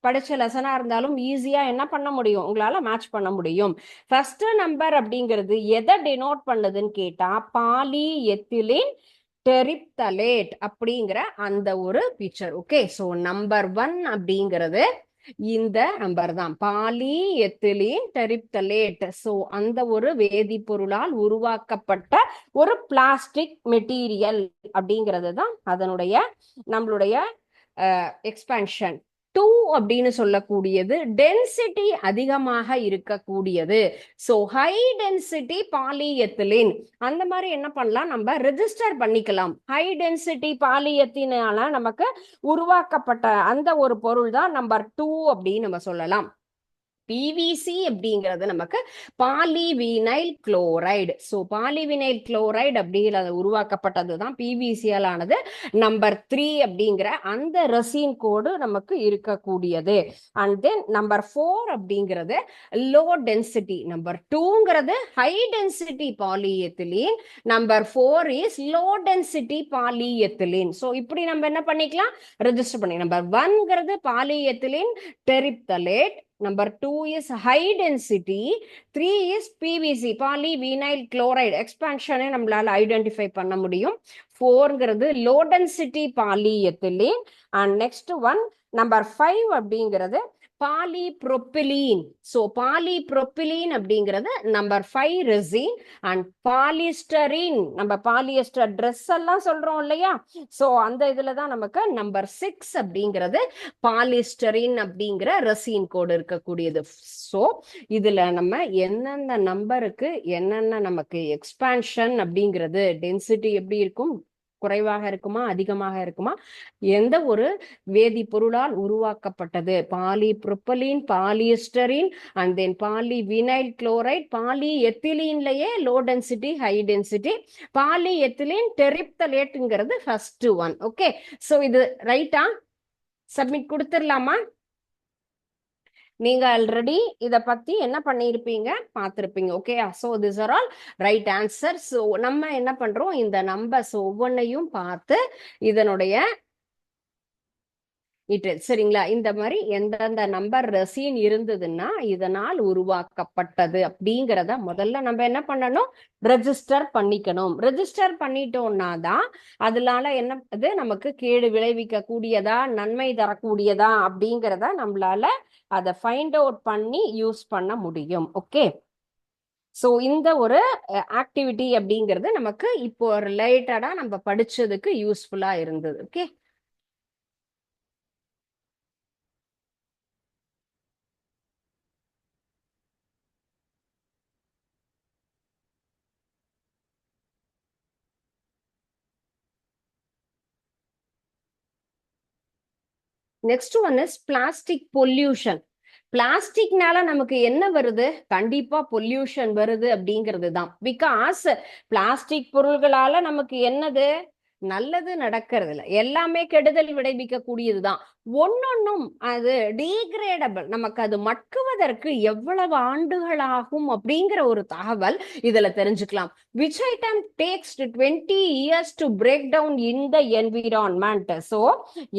படிச்ச லெசனா இருந்தாலும் ஈஸியா என்ன பண்ண முடியும், உங்களால மேட்ச் பண்ண முடியும். ஃபர்ஸ்ட் நம்பர் அப்படிங்கிறது எதை டினோட் பண்ணுதுன்னு கேட்டா பாலி எத்திலின் டெரிப்தலேட் அப்படிங்கிற அந்த ஒரு பிக்சர். ஓகே, சோ நம்பர் 1 அப்படிங்கிறது இந்த நம்பர் தான், பாலி எத்திலின் டெரிப்தலேட். சோ அந்த ஒரு வேதிப்பொருளால் உருவாக்கப்பட்ட ஒரு பிளாஸ்டிக் மெட்டீரியல் அப்படிங்கிறது தான் அதனுடைய நம்மளுடைய எக்ஸ்பான்ஷன். 2 அப்படின்னு சொல்லக்கூடியது டென்சிட்டி அதிகமாக இருக்கக்கூடியது. ஸோ ஹை டென்சிட்டி பாலிஎத்திலின் அந்த மாதிரி என்ன பண்ணலாம், நம்ம ரெஜிஸ்டர் பண்ணிக்கலாம். ஹை டென்சிட்டி பாலிஎத்தினால நமக்கு உருவாக்கப்பட்ட அந்த ஒரு பொருள் தான் நம்பர் 2 அப்படின்னு நம்ம சொல்லலாம். பிவிசி அப்படிங்கிறது நமக்கு polyvinyl chloride. So polyvinyl chloride அப்படிங்கிறது உருவாக்கப்பட்டது தான் பிவிசியால் ஆனது. நம்பர் 3 அப்படிங்கிற அந்த ரெசின் கோடு நமக்கு இருக்கக்கூடியது. அண்ட் தென் நம்பர் 4 அப்படிங்கிறது லோ டென்சிட்டி. நம்பர் 2ங்கிறது high density polyethylene. Number 4 is low density polyethylene. So இப்படி நம்ம என்ன பண்ணிக்கலாம், ரெஜிஸ்டர் பண்ணி. நம்பர் 1ங்கிறது polyethylene terephthalate. Number 2 is high density. 3 is PVC, polyvinyl chloride. Expansion நம்மளால ஐடென்டிஃபை பண்ண முடியும். 4ங்கிறது low density polyethylene. And next one number 5 அப்படிங்கிறது பாலிப்ரோபிலீன். ஸோ பாலிப்ரோபிலீன் அப்படிங்கிறது நம்பர் 5 ரெசின். அண்ட் பாலிஸ்டரின், நம்ம பாலியஸ்டர் ட்ரெஸ் எல்லாம் சொல்றோம் இல்லையா. ஸோ அந்த இதுல தான் நமக்கு நம்பர் 6 அப்படிங்கிறது பாலிஸ்டரின் அப்படிங்கிற ரெசின் கோடு இருக்கக்கூடியது. ஸோ இதுல நம்ம எந்தெந்த நம்பருக்கு என்னென்ன நமக்கு எக்ஸ்பான்ஷன் அப்படிங்கிறது, டென்சிட்டி எப்படி இருக்கும், குறைவாக இருக்குமா அதிகமாக இருக்குமா, எந்த ஒரு வேதிப்பொருளால் உருவாக்கப்பட்டது, polypropylene, polystyrene and then polyvinyl chloride, பாலிஎத்திலீன்லயே low density high density, polyethylene டெரிப்தலேட்ங்கிறது ஃபர்ஸ்ட் ஒன். ஓகே, சோ இது ரைட்டா, சப்மிட் கொடுத்துடலாமா. நீங்க ஆல்ரெடி இத பத்தி என்ன பண்ணிருப்பீங்க, பார்த்திருப்பீங்க. Okay, so this are all right answer. So நம்ம என்ன பண்றோம், இந்த நம்பர்ஸ் ஒவ்வொன்னையும் பார்த்து இதனுடைய சரிங்களா, இந்த மாதிரி எந்தெந்த நம்பர் ரெசின் இருந்ததுன்னா இதனால் உருவாக்கப்பட்டது அப்படிங்கிறத முதல்ல நம்ம என்ன பண்ணணும், ரெஜிஸ்டர் பண்ணிக்கணும். ரெஜிஸ்டர் பண்ணிட்டோம்னா தான் அதனால என்ன அது நமக்கு கேடு விளைவிக்க கூடியதா நன்மை தரக்கூடியதா அப்படிங்கிறத நம்மளால அதை ஃபைண்ட் அவுட் பண்ணி யூஸ் பண்ண முடியும். ஓகே, ஸோ இந்த ஒரு ஆக்டிவிட்டி அப்படிங்கிறது நமக்கு இப்போ ரிலேட்டடா நம்ம படிச்சதுக்கு யூஸ்ஃபுல்லா இருந்தது. Okay, next one is plastic pollution. பிளாஸ்டிக்னால நமக்கு என்ன வருது, கண்டிப்பா பொல்யூஷன் வருது அப்படிங்கிறது தான். பிகாஸ் பிளாஸ்டிக் பொருள்களால நமக்கு என்னது நல்லது நடக்கிறது இல்லை, எல்லாமே கெடுதல் விளைவிக்க கூடியதுதான். ஒன்னொன்னும் அது டீக்ரேடபிள், நமக்கு அது மட்குவதற்கு எவ்வளவு ஆண்டுகள் ஆகும் அப்படிங்கிற ஒரு தகவல் இதுல தெரிஞ்சுக்கலாம். which item takes 20 years to break down in the environment. so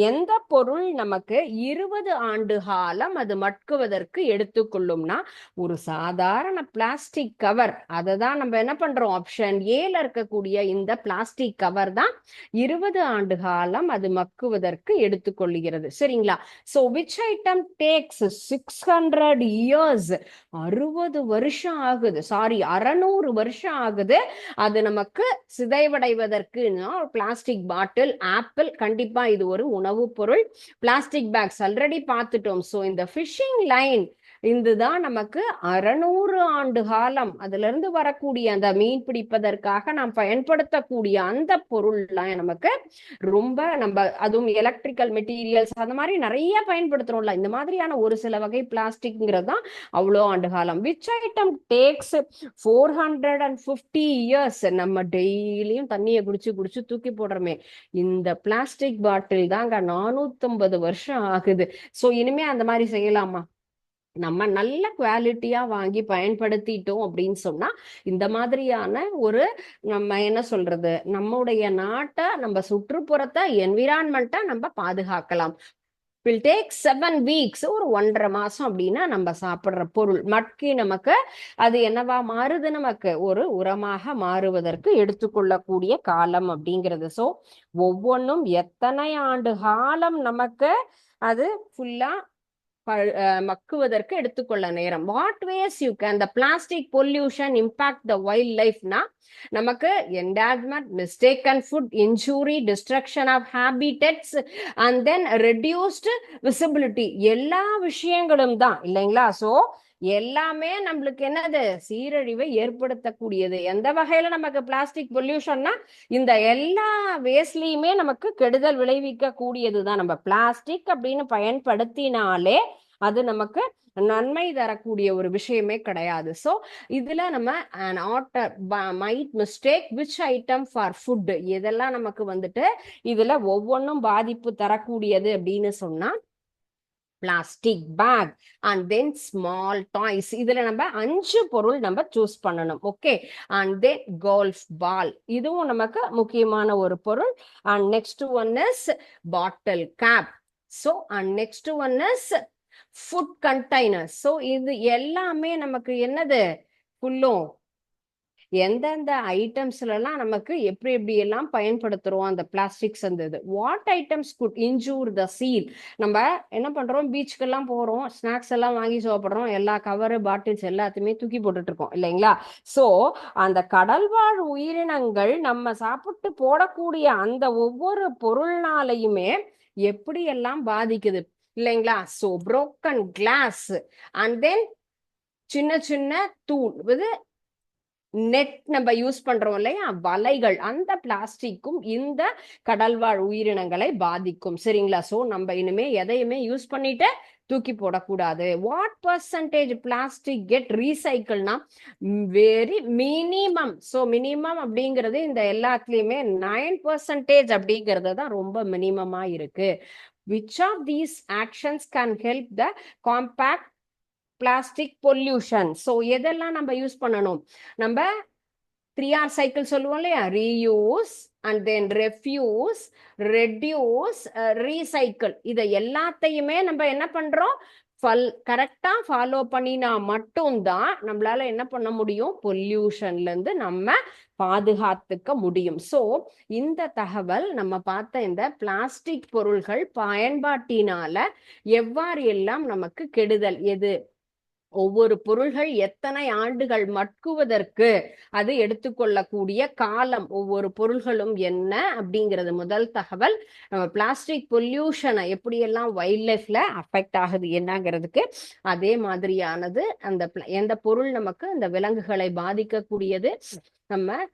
எந்த பொருள் நமக்கு 20 ஆண்டு காலம் அது மட்குவதற்கு எடுத்துக்கொள்ளும்னா ஒரு சாதாரண பிளாஸ்டிக் கவர், அதை தான் நம்ம என்ன பண்றோம், ஆப்ஷன் ஏல இருக்கக்கூடிய இந்த பிளாஸ்டிக் கவர் தான் 20 ஆண்டு காலம் அது மக்குவதற்கு எடுத்துக்கொள்கிறது. சரிங்களா, so which item takes 600 years, 60 வருஷம் ஆகுது, சாரி 600 வருஷம் ஆகுது அது நமக்கு சிதைவடைவதற்கு. பிளாஸ்டிக் பாட்டில், ஆப்பிள், கண்டிப்பா இது ஒரு உணவு பொருள். பிளாஸ்டிக் பேக்ஸ் ஆல்ரெடி பார்த்துட்டோம். சோ இந்த ஃபிஷிங் லைன் இதுதான் நமக்கு 600 ஆண்டு காலம் அதுல இருந்து வரக்கூடிய அந்த மீன் பிடிப்பதற்காக நாம் பயன்படுத்தக்கூடிய அந்த பொருள்லாம் நமக்கு ரொம்ப நம்ம அதுவும் எலக்ட்ரிக்கல் மெட்டீரியல்ஸ் அந்த மாதிரி நிறைய பயன்படுத்துறோம்ல, இந்த மாதிரியான ஒரு சில வகை பிளாஸ்டிக்ங்கிறது தான் அவ்வளோ ஆண்டு காலம். Which item takes 450 years. நம்ம டெய்லியும் தண்ணியை குடிச்சு தூக்கி போடுறோமே, இந்த பிளாஸ்டிக் பாட்டில் தாங்க 450 வருஷம் ஆகுது. சோ இனிமே அந்த மாதிரி செய்யலாமா? நம்ம நல்ல குவாலிட்டியா வாங்கி பயன்படுத்திட்டோம் அப்படின்னு சொன்னா இந்த மாதிரியான ஒரு நம்ம என்ன சொல்றது, நம்முடைய நாட்டை, நம்ம சுற்றுப்புறத்தை, என்விரான்மெண்ட்டை நம்ம பாதுகாக்கலாம். வில் டேக் 7 வீக்ஸ், ஒரு 1.5 மாசம் அப்படின்னா நம்ம சாப்பிடுற பொருள் மட்கி நமக்கு அது என்னவா மாறுது, நமக்கு ஒரு உரமாக மாறுவதற்கு எடுத்துக்கொள்ளக்கூடிய காலம் அப்படிங்கிறது. ஸோ ஒவ்வொன்றும் எத்தனை ஆண்டு காலம் நமக்கு அது ஃபுல்லா மக்குவதற்கு எடுத்துக்கொள்ள நேரம். What ways you can the plastic pollution impact the wild லைஃப்னா நமக்கு entanglement, mistaken food injury, destruction of habitats and then reduced visibility, எல்லா விஷயங்களும் தான் இல்லைங்களா? ஸோ எல்லாமே நம்மளுக்கு என்னது, சீரழிவை ஏற்படுத்தக்கூடியது. எந்த வகையில நமக்கு பிளாஸ்டிக் பொல்யூஷன்னா இந்த எல்லா வேஸ்ட்லயுமே நமக்கு கெடுதல் விளைவிக்க கூடியதுதான். நம்ம பிளாஸ்டிக் அப்படின்னு பயன்படுத்தினாலே அது நமக்கு நன்மை தரக்கூடிய ஒரு விஷயமே கிடையாது. ஸோ இதுல நம்ம might mistake which item for food, இதெல்லாம் நமக்கு வந்துட்டு இதுல ஒவ்வொன்றும் பாதிப்பு தரக்கூடியது அப்படின்னு சொன்னா plastic bag and then small toys. இதுல நம்ம 5 பொருள் நம்ம சூஸ் பண்ணணும். Okay, and then golf ball, இதுவும் நமக்கு முக்கியமான ஒரு பொருள். And next one is bottle cap. So and next one is food container. So இது எல்லாமே நமக்கு என்னது, ஃபுல்லும் எந்தெந்த ஐட்டம்ஸ்லாம் நமக்கு எப்படி எப்படி எல்லாம் பயன்படுத்துறோம் அந்த பிளாஸ்டிக்ஸ். அந்த what items good injure the seal. நம்ம என்ன பண்றோம், பீச்சுக்கெல்லாம் போறோம், ஸ்நாக்ஸ் எல்லாம் வாங்கி சாப்பிடுறோம், எல்லா கவரு பாட்டில்ஸ் எல்லாத்தையுமே தூக்கி போட்டுட்டு இருக்கோம் இல்லைங்களா? சோ அந்த கடல்வாழ் உயிரினங்கள் நம்ம சாப்பிட்டு போடக்கூடிய அந்த ஒவ்வொரு பொருள்னாலையுமே எப்படி எல்லாம் பாதிக்குது இல்லைங்களா? So broken glass and then சின்ன சின்ன தூள் இது நெட் நம்ம யூஸ் பண்றோம் இல்லையா, வலைகள், அந்த பிளாஸ்டிக்கும் இந்த கடல்வாழ் உயிரினங்களை பாதிக்கும். சரிங்களா? சோ நம்ம இனிமே எதையுமே யூஸ் பண்ணிட்டு தூக்கி போடக்கூடாது. வாட் பர்சன்டேஜ் பிளாஸ்டிக் கெட் ரீசைக்கிள்னா வெரி மினிமம். ஸோ மினிமம் அப்படிங்கிறது இந்த எல்லாத்துலயுமே 9% அப்படிங்கிறது தான் ரொம்ப மினிமமா இருக்கு. which of these actions can help the compact plastic pollution? So எதெல்லாம் நம்ம யூஸ் பண்ணணும், நம்ம 3R சைக்கிள் சொல்லுவோம் இல்லையா, reuse and then refuse, reduce, recycle. இதை எல்லாத்தையுமே நம்ம என்ன பண்றோம், கரெக்டா ஃபாலோ பண்ணினா மட்டும்தான் நம்மளால என்ன பண்ண முடியும், பொல்யூஷன்ல இருந்து நம்ம பாதுகாத்துக்க முடியும். சோ இந்த தகவல் நம்ம பார்த்த இந்த பிளாஸ்டிக் பொருள்கள் பயன்பாட்டினால எவ்வாறு எல்லாம் நமக்கு கெடுதல், எது ஒவ்வொரு பொருள்கள் எத்தனை ஆண்டுகள் மட்குவதற்கு அது எடுத்துக்கொள்ளக்கூடிய காலம், ஒவ்வொரு பொருள்களும் என்ன அப்படிங்கிறது முதல் தகவல். நம்ம பிளாஸ்டிக் பொல்யூஷனை எப்படியெல்லாம் வைல்ட் லைஃப்ல அஃபெக்ட் ஆகுது என்னங்கிறதுக்கு, அதே மாதிரியானது அந்த எந்த பொருள் நமக்கு அந்த விலங்குகளை பாதிக்கக்கூடியது, நம்ம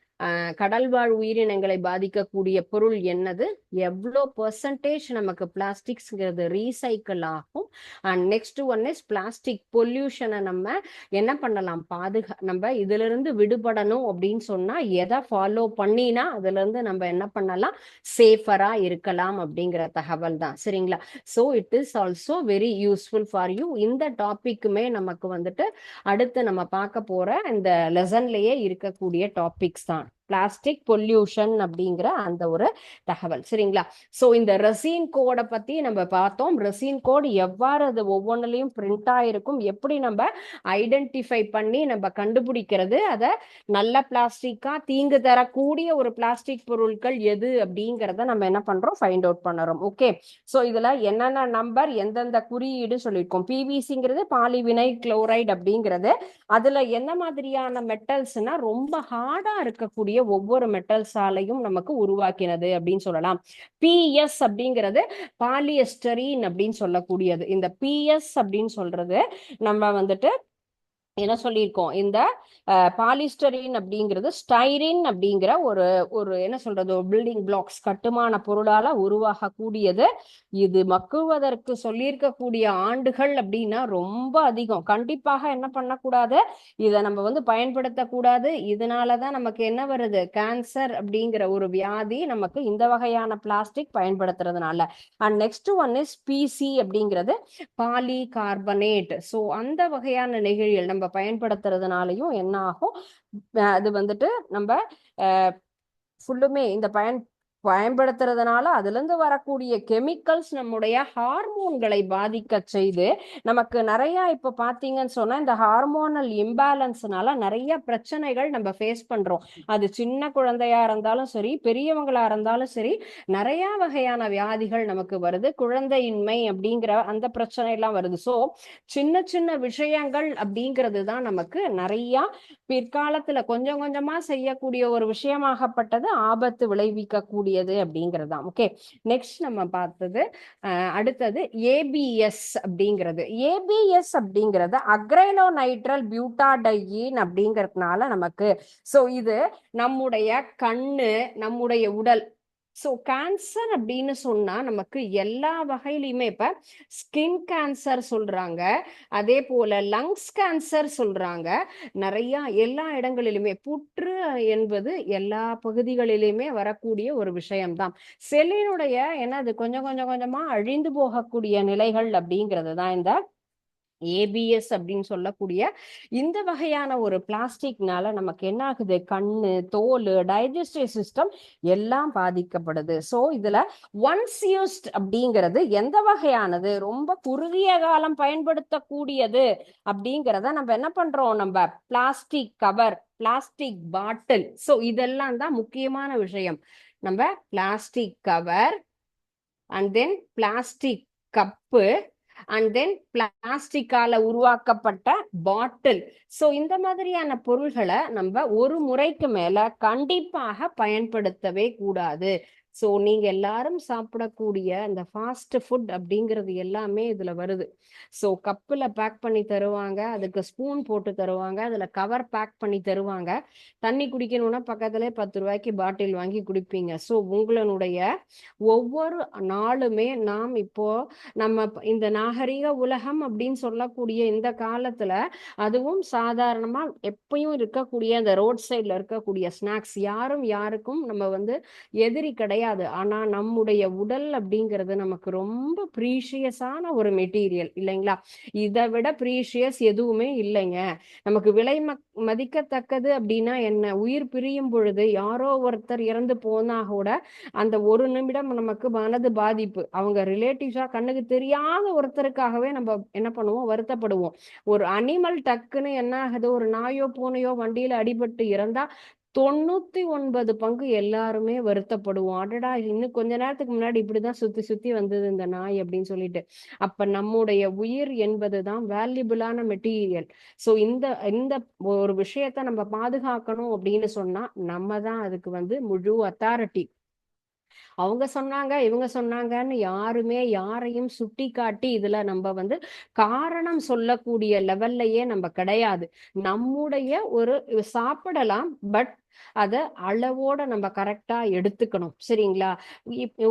கடல்வாழ் உயிரினங்களை பாதிக்கக்கூடிய பொருள் என்னது, எவ்வளோ பெர்சன்டேஜ் நமக்கு பிளாஸ்டிக்ஸ்ங்கிறது ரீசைக்கிள் ஆகும். And next one is plastic பொல்யூஷனை நம்ம என்ன பண்ணலாம், நம்ம இதுல இருந்து விடுபடணும் அப்படின்னு சொன்னா எதை ஃபாலோ பண்ணினா அதுல இருந்து நம்ம என்ன பண்ணலாம், சேஃபரா இருக்கலாம் அப்படிங்கிற தகவல் தான். சரிங்களா? So it is also very useful for you. இந்த டாபிக்குமே நமக்கு வந்துட்டு அடுத்து நம்ம பார்க்க போற இந்த லெசன்லயே இருக்கக்கூடிய டாபிக்ஸ் தான், பிளாஸ்டிக் பொல்யூஷன் அப்படிங்கிற அந்த ஒரு தகவல். சரிங்களா? சோ இந்த ரெசின் கோடை பத்தி நம்ம பார்த்தோம். ரெசின் கோடு எவ்வாறு அது ஒவ்வொன்றிலையும் பிரிண்ட் ஆயிருக்கும், எப்படி நம்ம ஐடென்டிஃபை பண்ணி நம்ம கண்டுபிடிக்கிறது, அதை நல்ல பிளாஸ்டிக்கா தீங்கு தரக்கூடிய ஒரு பிளாஸ்டிக் பொருட்கள் எது அப்படிங்கிறத நம்ம என்ன பண்றோம், ஃபைண்ட் அவுட் பண்ணுறோம். ஓகே, ஸோ இதுல என்னென்ன நம்பர் எந்தெந்த குறியீடு சொல்லியிருக்கோம். பிவிசிங்கிறது பாலிவினைல் குளோரைடு அப்படிங்கிறது, அதுல என்ன மாதிரியான மெட்டல்ஸ்னா ரொம்ப ஹார்டா இருக்கக்கூடிய இருக்கக்கூடிய ஒவ்வொரு மெட்டல்ஸாலையும் நமக்கு உருவாக்கினது அப்படின்னு சொல்லலாம். பிஎஸ் அப்படிங்கிறது பாலிஎஸ்டரின் அப்படின்னு சொல்லக்கூடியது. இந்த பிஎஸ் அப்படின்னு சொல்றது நம்ம வந்துட்டு என்ன சொல்லியிருக்கோம், இந்த பாலிஸ்டரின் அப்படிங்கிறது ஸ்டைரின் அப்படிங்கிற ஒரு ஒரு என்ன சொல்றது, பில்டிங் பிளாக்ஸ், கட்டுமான பொருளால உருவாகக்கூடியது. இது மக்குவதற்கு சொல்லியிருக்கக்கூடிய ஆண்டுகள் அப்படின்னா ரொம்ப அதிகம். கண்டிப்பாக என்ன பண்ணக்கூடாது, இதை நம்ம வந்து பயன்படுத்தக்கூடாது. இதனாலதான் நமக்கு என்ன வருது, கேன்சர் அப்படிங்கிற ஒரு வியாதி நமக்கு இந்த வகையான பிளாஸ்டிக் பயன்படுத்துறதுனால. And next one is PC அப்படிங்கிறது பாலி கார்பனேட். ஸோ அந்த வகையான நெகிழிகள் நம்ம பயன்படுத்துறதுனாலையும் என்ன ஆகும், அது வந்துட்டு நம்ம ஃபுல்லுமே இந்த பயன்படுத்துறதுனால அதுல இருந்து வரக்கூடிய கெமிக்கல்ஸ் நம்முடைய ஹார்மோன்களை பாதிக்க செய்து நமக்கு நிறைய இப்ப பாத்தீங்கன்னு சொன்னா இந்த ஹார்மோனல் இம்பேலன்ஸ்னால நிறைய பிரச்சனைகள் நம்ம ஃபேஸ் பண்றோம். அது சின்ன குழந்தையா இருந்தாலும் சரி, பெரியவங்களா இருந்தாலும் சரி, நிறைய வகையான வியாதிகள் நமக்கு வருது. குழந்தையின்மை அப்படிங்கிற அந்த பிரச்சனை எல்லாம் வருது. ஸோ சின்ன சின்ன விஷயங்கள் அப்படிங்கிறது தான் நமக்கு நிறைய பிற்காலத்துல கொஞ்சம் கொஞ்சமா செய்யக்கூடிய ஒரு விஷயமாகப்பட்டது ஆபத்து விளைவிக்க கூடியது அப்படிங்கிறது தான். ஓகே, நெக்ஸ்ட் நம்ம பார்த்தது அடுத்தது ஏபிஎஸ் அப்படிங்கிறது. ஏபிஎஸ் அப்படிங்கிறது அக்ரைலோ நைட்ரல் பியூட்டாடையின் அப்படிங்கிறதுனால நமக்கு, ஸோ இது நம்முடைய கண்ணு, நம்முடைய உடல். ஸோ கேன்சர் அப்படின்னு சொன்னா நமக்கு எல்லா வகையிலுமே இப்ப ஸ்கின் கேன்சர் சொல்றாங்க, அதே போல லங்ஸ் கேன்சர் சொல்றாங்க, நிறைய எல்லா இடங்களிலுமே புற்று என்பது எல்லா பகுதிகளிலுமே வரக்கூடிய ஒரு விஷயம்தான். செல்லினுடைய என்னது கொஞ்சம் கொஞ்சம் கொஞ்சமா அழிந்து போகக்கூடிய நிலைகள் அப்படிங்கிறது தான் இந்த ஏபிஎஸ் அப்படின்னு சொல்லக்கூடிய இந்த வகையான ஒரு பிளாஸ்டிக்னால நமக்கு என்ன ஆகுது, கண்ணு, தோல், டைஜஸ்டிவ் சிஸ்டம் எல்லாம் பாதிக்கப்படுது. ஸோ இதுல ஒன்ஸ் யூஸ்ட் அப்படிங்கிறது எந்த வகையானது, ரொம்ப குறுகிய காலம் பயன்படுத்தக்கூடியது அப்படிங்கிறத நம்ம என்ன பண்றோம், நம்ம plastic cover, plastic bottle. So இதெல்லாம் தான் முக்கியமான விஷயம். நம்ம plastic cover and then plastic cup and then பிளாஸ்டிக்கால உருவாக்கப்பட்ட பாட்டில். ஸோ இந்த மாதிரியான பொருள்களை நம்ம ஒரு முறைக்கு மேல கண்டிப்பாக பயன்படுத்தவே கூடாது. ஸோ நீங்க எல்லாரும் சாப்பிடக்கூடிய இந்த ஃபாஸ்ட் ஃபுட் அப்படிங்கிறது எல்லாமே இதுல வருது. ஸோ கப்பில் பேக் பண்ணி தருவாங்க, அதுக்கு ஸ்பூன் போட்டு தருவாங்க, அதுல கவர் பேக் பண்ணி தருவாங்க. தண்ணி குடிக்கணும்னா பக்கத்துல 10 ரூபாய்க்கு பாட்டில் வாங்கி குடிப்பீங்க. ஸோ உங்களுடைய ஒவ்வொரு நாளுமே நாம் இப்போ நம்ம இந்த நாகரிக உலகம் அப்படின்னு சொல்லக்கூடிய இந்த காலத்துல அதுவும் சாதாரணமா எப்பயும் இருக்கக்கூடிய அந்த ரோட் சைட்ல இருக்கக்கூடிய ஸ்நாக்ஸ் யாரும் யாருக்கும் நம்ம வந்து எதிரி கிடையாது. ஆனா நம்முடைய உடல் அப்படிங்கிறது நமக்கு ரொம்ப ப்ரீஷியஸான ஒரு மெட்டீரியல் இல்லைங்களா? இதை விட ப்ரீஷியஸ் எதுவுமே இல்லைங்க. நமக்கு விலை மதிக்கத்தக்கது அப்படின்னா என்ன, உயிர் பிரியும் பொழுது யாரோ ஒருத்தர் இறந்து போனா கூட அந்த ஒரு நிமிடம் நமக்கு மனது பாதிப்பு, அவங்க ரிலேட்டிவ்ஸா கண்ணுக்கு தெரியாத ஒருத்தருக்காகவே நம்ம என்ன பண்ணுவோம், வருத்தப்படுவோம். ஒரு அனிமல் டக்குன்னு என்ன ஆகுது, ஒரு நாயோ பூனையோ வண்டியில அடிபட்டு இறந்தா 99 பங்கு எல்லாருமே வருத்தப்படுவோம். அடடா, இன்னும் கொஞ்ச நேரத்துக்கு முன்னாடி இப்படிதான் சுத்தி சுத்தி வந்தது இந்த நாய் அப்படின்னு சொல்லிட்டு. அப்ப நம்முடைய உயிர் என்பதுதான் வேல்யூபிளான மெட்டீரியல். ஸோ இந்த இந்த ஒரு விஷயத்த நம்ம பாதுகாக்கணும் அப்படின்னு சொன்னா நம்ம தான் அதுக்கு வந்து முழு அத்தாரிட்டி. அவங்க சொன்னாங்க, இவங்க சொன்னாங்கன்னு யாருமே யாரையும் சுட்டி காட்டி இதுல நம்ம வந்து காரணம் சொல்லக்கூடிய லெவல்லையே நம்ம கிடையாது. நம்முடைய ஒரு சாப்பிடலாம், பட் அத அளவோட நம்ம கரெக்டா எடுத்துக்கணும். சரிங்களா?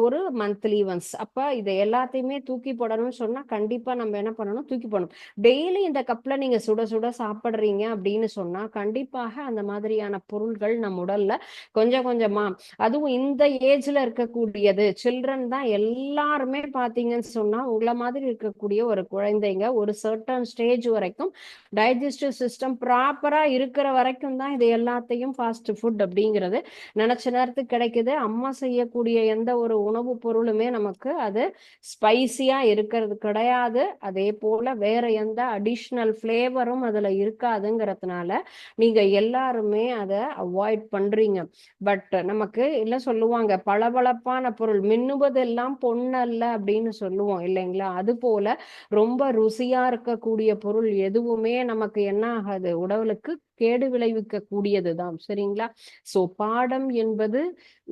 ஒரு மந்த்லி ஒன்ஸ் அப்ப இதை எல்லாத்தையுமே தூக்கி போடணும்னு சொன்னா கண்டிப்பா நம்ம என்ன பண்ணணும், தூக்கி போடணும். டெய்லி இந்த கப்ல நீங்க சுட சுட சாப்பிடுறீங்க அப்படின்னு சொன்னா கண்டிப்பாக அந்த மாதிரியான பொருள்கள் நம்ம உடல்ல கொஞ்சம் கொஞ்சமா, அதுவும் இந்த ஏஜ்ல இருக்கக்கூடியது சில்ட்ரன் தான் எல்லாருமே பாத்தீங்கன்னு சொன்னா உங்களை மாதிரி இருக்கக்கூடிய ஒரு குழந்தைங்க ஒரு சர்டன் ஸ்டேஜ் வரைக்கும் டைஜஸ்டிவ் சிஸ்டம் ப்ராப்பரா இருக்கிற வரைக்கும் தான் இது எல்லாத்தையும் ஃபாஸ்ட் ஃபுட் அப்படிங்கிறது நினைச்ச நேரத்துக்கு கிடைக்குது. அம்மா செய்யக்கூடிய எந்த ஒரு உணவு பொருளுமே நமக்கு அது ஸ்பைசியா இருக்கிறது கிடையாது. அதே போல வேற எந்த அடிஷ்னல் ஃபிளேவரும் அதுல இருக்காதுங்கிறதுனால நீங்க எல்லாருமே அதை அவாய்ட் பண்றீங்க. பட் நமக்கு இல்ல சொல்லுவாங்க, பளபளப்பான பொருள் மின்னுவதெல்லாம் பொன்னல்ல அப்படின்னு சொல்லுவோம் இல்லைங்களா? அது போல ரொம்ப ருசியா இருக்கக்கூடிய பொருள் எதுவுமே நமக்கு என்ன ஆகாது, உடலுக்கு கேடு விளைவிக்க கூடியதுதான். சரிங்களா? சோ பாடம் என்பது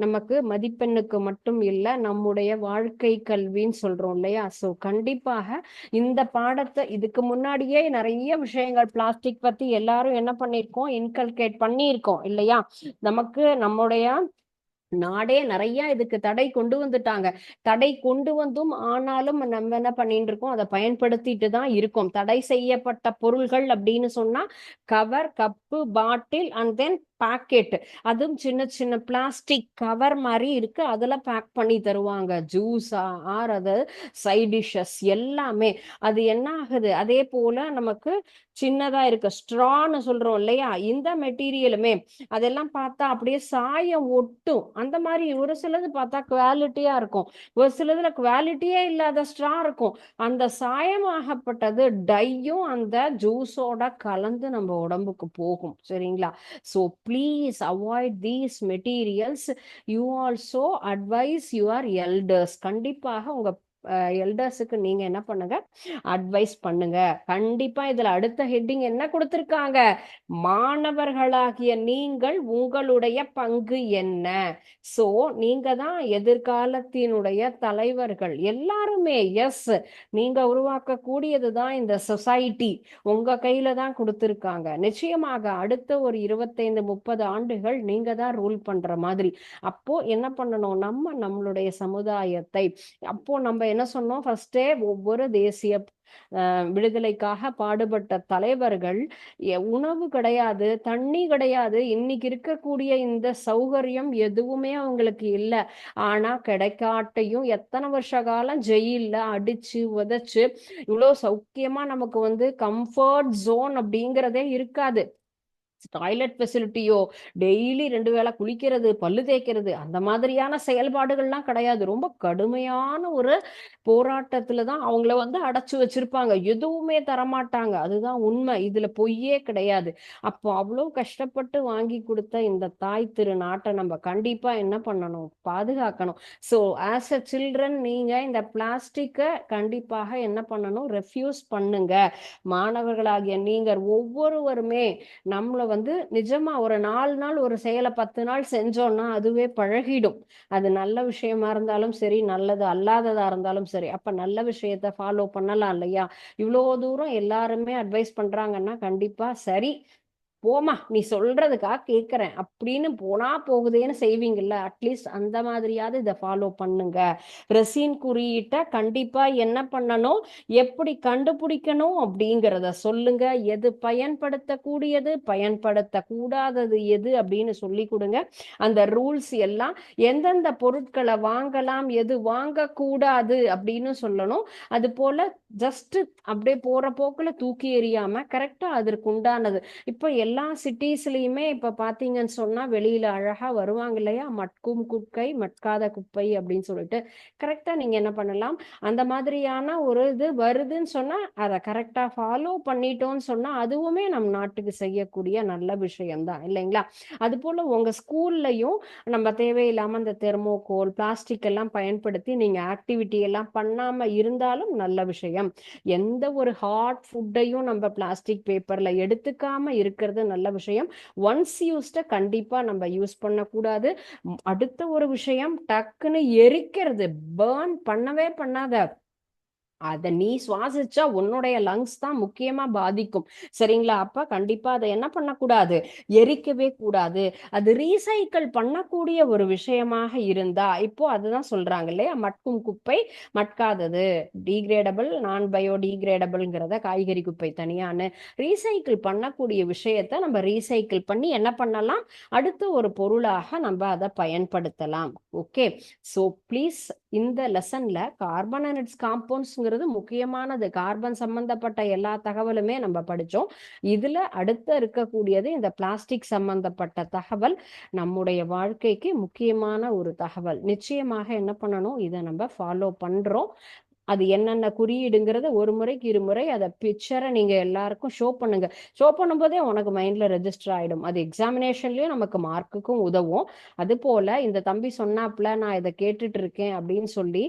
நமக்கு மதிப்பெண்ணுக்கு மட்டும் இல்லை, நம்முடைய வாழ்க்கை கல்வின்னு சொல்றோம் இல்லையா? சோ கண்டிப்பாக இந்த பாடத்தை இதுக்கு முன்னாடியே நிறைய விஷயங்கள் பிளாஸ்டிக் பத்தி எல்லாரும் என்ன பண்ணிருக்கோம், இன்கல்கேட் பண்ணியிருக்கோம் இல்லையா? நமக்கு நம்முடைய நாடே நிறைய இதுக்கு தடை கொண்டு வந்துட்டாங்க. தடை கொண்டு வந்தும் ஆனாலும் நம்ம என்ன பண்ணிட்டு இருக்கோம், அதை பயன்படுத்திட்டு தான் இருக்கோம். தடை செய்யப்பட்ட பொருள்கள் அப்படின்னு சொன்னா cover, cup, bottle and then packet. அதுவும் சின்ன சின்ன பிளாஸ்டிக் கவர் மாதிரி இருக்கு, அதுல பேக் பண்ணி தருவாங்க. ஜூஸா ஆர் அது சைட் டிஷஸ் எல்லாமே. அது என்ன ஆகுது, அதே போல நமக்கு சின்னதா இருக்கு ஸ்ட்ரான்னு சொல்றோம் இல்லையா? இந்த மெட்டீரியலுமே அதெல்லாம் பார்த்தா அப்படியே சாயம் ஒட்டும். அந்த மாதிரி ஒரு சிலது பார்த்தா குவாலிட்டியா இருக்கும், ஒரு சிலதுல குவாலிட்டியே இல்லாத ஸ்ட்ரா இருக்கும். அந்த சாயமாகப்பட்டது டையும் அந்த ஜூஸோட கலந்து நம்ம உடம்புக்கு போகும். சரிங்களா? So please avoid these materials. You also advice your elders. கண்டிப்பாக உங்க எல்டர்ஸுக்கு நீங்க என்ன பண்ணுங்க, அட்வைஸ் பண்ணுங்க. கண்டிப்பா இதுல அடுத்த ஹெட்டிங் என்ன கொடுத்திருக்காங்க, மாணவர்களாகிய நீங்கள் உங்களுடைய பங்கு என்ன. சோ நீங்க தான் எதிர்காலத்தினுடைய தலைவர்கள் எல்லாருமே. எஸ், நீங்க உருவாக்கக்கூடியதுதான் இந்த சொசைட்டி. உங்க கையில தான் கொடுத்திருக்காங்க. நிச்சயமாக அடுத்த ஒரு 25-30 ஆண்டுகள் நீங்க தான் ரூல் பண்ற மாதிரி. அப்போ என்ன பண்ணணும், நம்மளுடைய சமுதாயத்தை, அப்போ நம்ம என்ன சொன்னோம் ஃபர்ஸ்டே, ஒவ்வொரு தேசிய விடுதலைக்காக பாடுபட்ட தலைவர்கள் உணவு கிடையாது, தண்ணி கிடையாது, இன்னைக்கு இருக்கக்கூடிய இந்த சௌகரியம் எதுவுமே அவங்களுக்கு இல்லை. ஆனா கிடைக்காட்டையும் எத்தனை வருஷ காலம் ஜெயில அடிச்சு உதைச்சு இவ்வளவு சௌக்கியமா நமக்கு கம்ஃபர்ட் ஜோன் அப்படிங்கிறதே இருக்காது. டாய்லெட் ஃபெசிலிட்டியோ, டெய்லி 2 வேளை குளிக்கிறது, பல்லு தேய்க்கிறது, அந்த மாதிரியான செயல்பாடுகள்லாம் கிடையாது. ரொம்ப கடுமையான ஒரு போராட்டத்துல தான் அவங்கள அடைச்சு வச்சிருப்பாங்க. எதுவுமே தரமாட்டாங்க. அதுதான் உண்மை. இதுல பொய்யே கிடையாது. அப்போ அவ்வளவு கஷ்டப்பட்டு வாங்கி கொடுத்த இந்த தாய் திரு நாட்டை நம்ம கண்டிப்பா என்ன பண்ணணும், பாதுகாக்கணும். ஸோ ஆஸ் அ சில்ட்ரன் நீங்க இந்த பிளாஸ்டிக்கை கண்டிப்பாக என்ன பண்ணணும், ரெஃப்யூஸ் பண்ணுங்க. மாணவர்களாகிய நீங்கள் ஒவ்வொருவருமே நம்மள நிஜமா ஒரு 4 நாள் ஒரு செயலை 10 நாள் செஞ்சோம்னா அதுவே பழகிடும். அது நல்ல விஷயமா இருந்தாலும் சரி, நல்லது அல்லாததா இருந்தாலும் சரி. அப்ப நல்ல விஷயத்த ஃபாலோ பண்ணலாம் இல்லையா? இவ்வளோ தூரம் எல்லாருமே அட்வைஸ் பண்றாங்கன்னா கண்டிப்பா சரி, போமா நீ சொல்றதுக்காக கேட்கிறேன் அப்படின்னு போனா போகுதேன்னு செய்வீங்கல்ல, அட்லீஸ்ட் அந்த மாதிரியாவது இதை ஃபாலோ பண்ணுங்க. ரெசின் குறியீட்டை கண்டிப்பா என்ன பண்ணணும், எப்படி கண்டுபிடிக்கணும் அப்படிங்கிறத சொல்லுங்க. எது பயன்படுத்தக்கூடியது, பயன்படுத்தக்கூடாதது எது அப்படின்னு சொல்லி கொடுங்க. அந்த ரூல்ஸ் எல்லாம் எந்தெந்த பொருட்களை வாங்கலாம், எது வாங்கக்கூடாது அப்படின்னு சொல்லணும். அது போல ஜஸ்ட் அப்படியே போற போக்குல தூக்கி எறியாம கரெக்டா அதற்கு உண்டானது. இப்ப எல்லா சிட்டிஸ்லயுமே இப்ப பாத்தீங்கன்னு சொன்னா வெளியில அழகா வருவாங்க இல்லையா, மட்கும் குப்பை மட்காத குப்பை அப்படின்னு சொல்லிட்டு. கரெக்டா நீங்க என்ன பண்ணலாம், அந்த மாதிரியான ஒரு இது வருதுன்னு சொன்னா அதை கரெக்டா ஃபாலோ பண்ணிட்டோம்னு சொன்னா அதுவுமே நம் நாட்டுக்கு செய்யக்கூடிய நல்ல விஷயம்தான் இல்லைங்களா? அது போல உங்க ஸ்கூல்லையும் நம்ம தேவையில்லாம இந்த தெர்மோகோல் பிளாஸ்டிக் எல்லாம் பயன்படுத்தி நீங்க ஆக்டிவிட்டி எல்லாம் பண்ணாம இருந்தாலும் நல்ல விஷயம். எந்த ஒரு ஹாட் ஃபுட்டையும் நம்ம பிளாஸ்டிக் பேப்பர்ல எடுத்துக்காம இருக்கிறது நல்ல விஷயம். ஒன்ஸ் யூஸ்ட கண்டிப்பா நம்ம யூஸ் பண்ணக்கூடாது. அடுத்த ஒரு விஷயம், டக்குன்னு எரிக்கிறது, பர்ன் பண்ணவே பண்ணாத. அதை நீ சுவாசிச்சா உன்னுடைய லங்ஸ் தான் முக்கியமா பாதிக்கும். சரிங்களா? அப்ப கண்டிப்பா அதை என்ன பண்ணக்கூடாது, எரிக்கவே கூடாது. அது ரீசைக்கிள் பண்ணக்கூடிய ஒரு விஷயமாக இருந்தா, இப்போ அதுதான் சொல்றாங்க இல்லையா, மட்கும் குப்பை மட்காதது, டீக்ரேடபிள் நான் பயோடீக்ரேடபிள்ங்கிறத, காய்கறி குப்பை தனியான்னு ரீசைக்கிள் பண்ணக்கூடிய விஷயத்த நம்ம ரீசைக்கிள் பண்ணி என்ன பண்ணலாம், அடுத்த ஒரு பொருளாக நம்ம அதை பயன்படுத்தலாம். ஓகே, ஸோ ப்ளீஸ் இந்த லெசன்ல கார்பன் அண்ட் இட்ஸ் காம்பவுண்ட்ஸ்ங்கிறது முக்கியமானது. கார்பன் சம்பந்தப்பட்ட எல்லா தகவலுமே நம்ம படிச்சோம். இதுல அடுத்த இருக்கக்கூடியது இந்த பிளாஸ்டிக் சம்பந்தப்பட்ட தகவல் நம்முடைய வாழ்க்கைக்கு முக்கியமான ஒரு தகவல். நிச்சயமாக என்ன பண்ணணும், இதை நம்ம ஃபாலோ பண்றோம். அது என்னென்ன குறியீடுங்கிறத ஒரு முறைக்கு இருமுறை அதை பிக்சரை நீங்க எல்லாருக்கும் ஷோ பண்ணுங்க. ஷோ பண்ணும்போதே உனக்கு மைண்ட்ல ரெஜிஸ்டர் ஆயிடும். அது எக்ஸாமினேஷன்லயும் நமக்கு மார்க்குக்கும் உதவும். அது போல இந்த தம்பி சொன்னாப்ல நான் இதை கேட்டுட்டு இருக்கேன் அப்படின்னு சொல்லி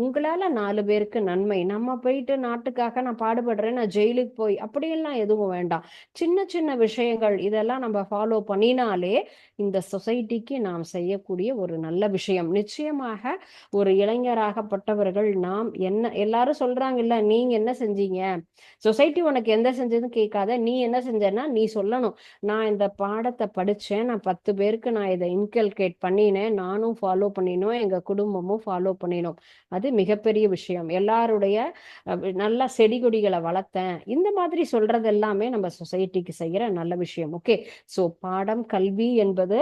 உங்களால 4 பேருக்கு நன்மை. நம்ம போயிட்டு நாட்டுக்காக நான் பாடுபடுறேன், நான் ஜெயிலுக்கு போய் அப்படியெல்லாம் எதுவும் வேண்டாம். சின்ன சின்ன விஷயங்கள் இதெல்லாம் நம்ம ஃபாலோ பண்ணினாலே இந்த சொசைட்டிக்கு நாம் செய்யக்கூடிய ஒரு நல்ல விஷயம். நிச்சயமாக ஒரு இளைஞராகப்பட்டவர்கள் நாம் என்ன எல்லாரும் சொல்றாங்க இல்ல, நீங்க என்ன செஞ்சீங்க, சொசைட்டி உனக்கு எந்த செஞ்சதுன்னு கேட்காத, நீ என்ன செஞ்சேன்னா நீ சொல்லணும். நான் இந்த பாடத்தை படிச்சேன், நான் 10 பேருக்கு நான் இதை இன்கல்கேட் பண்ணினேன், நானும் ஃபாலோ பண்ணினோம், எங்க குடும்பமும் ஃபாலோ பண்ணினோம். அது மிகப்பெரிய விஷயம். எல்லாருடைய நல்லா செடி கொடிகளை வளர்த்தேன், இந்த மாதிரி சொல்றது எல்லாமே நம்ம சொசைட்டிக்கு செய்யற நல்ல விஷயம். ஓகே, சோ பாடம் கல்வி என்பது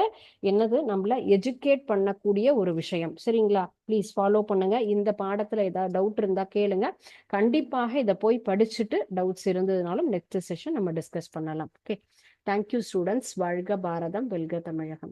என்னது, நம்மள எஜுகேட் பண்ணக்கூடிய ஒரு விஷயம். சரிங்களா? ப்ளீஸ் ஃபாலோ பண்ணுங்க. இந்த பாடத்துல ஏதாவது டவுட் இருந்தா கேளுங்க. கண்டிப்பாக இதை போய் படிச்சுட்டு டவுட்ஸ் இருந்ததுனாலும் நெக்ஸ்ட் செஷன் நம்ம டிஸ்கஸ் பண்ணலாம். Okay, thank you students. வாழ்க பாரதம், வெல்க தமிழகம்.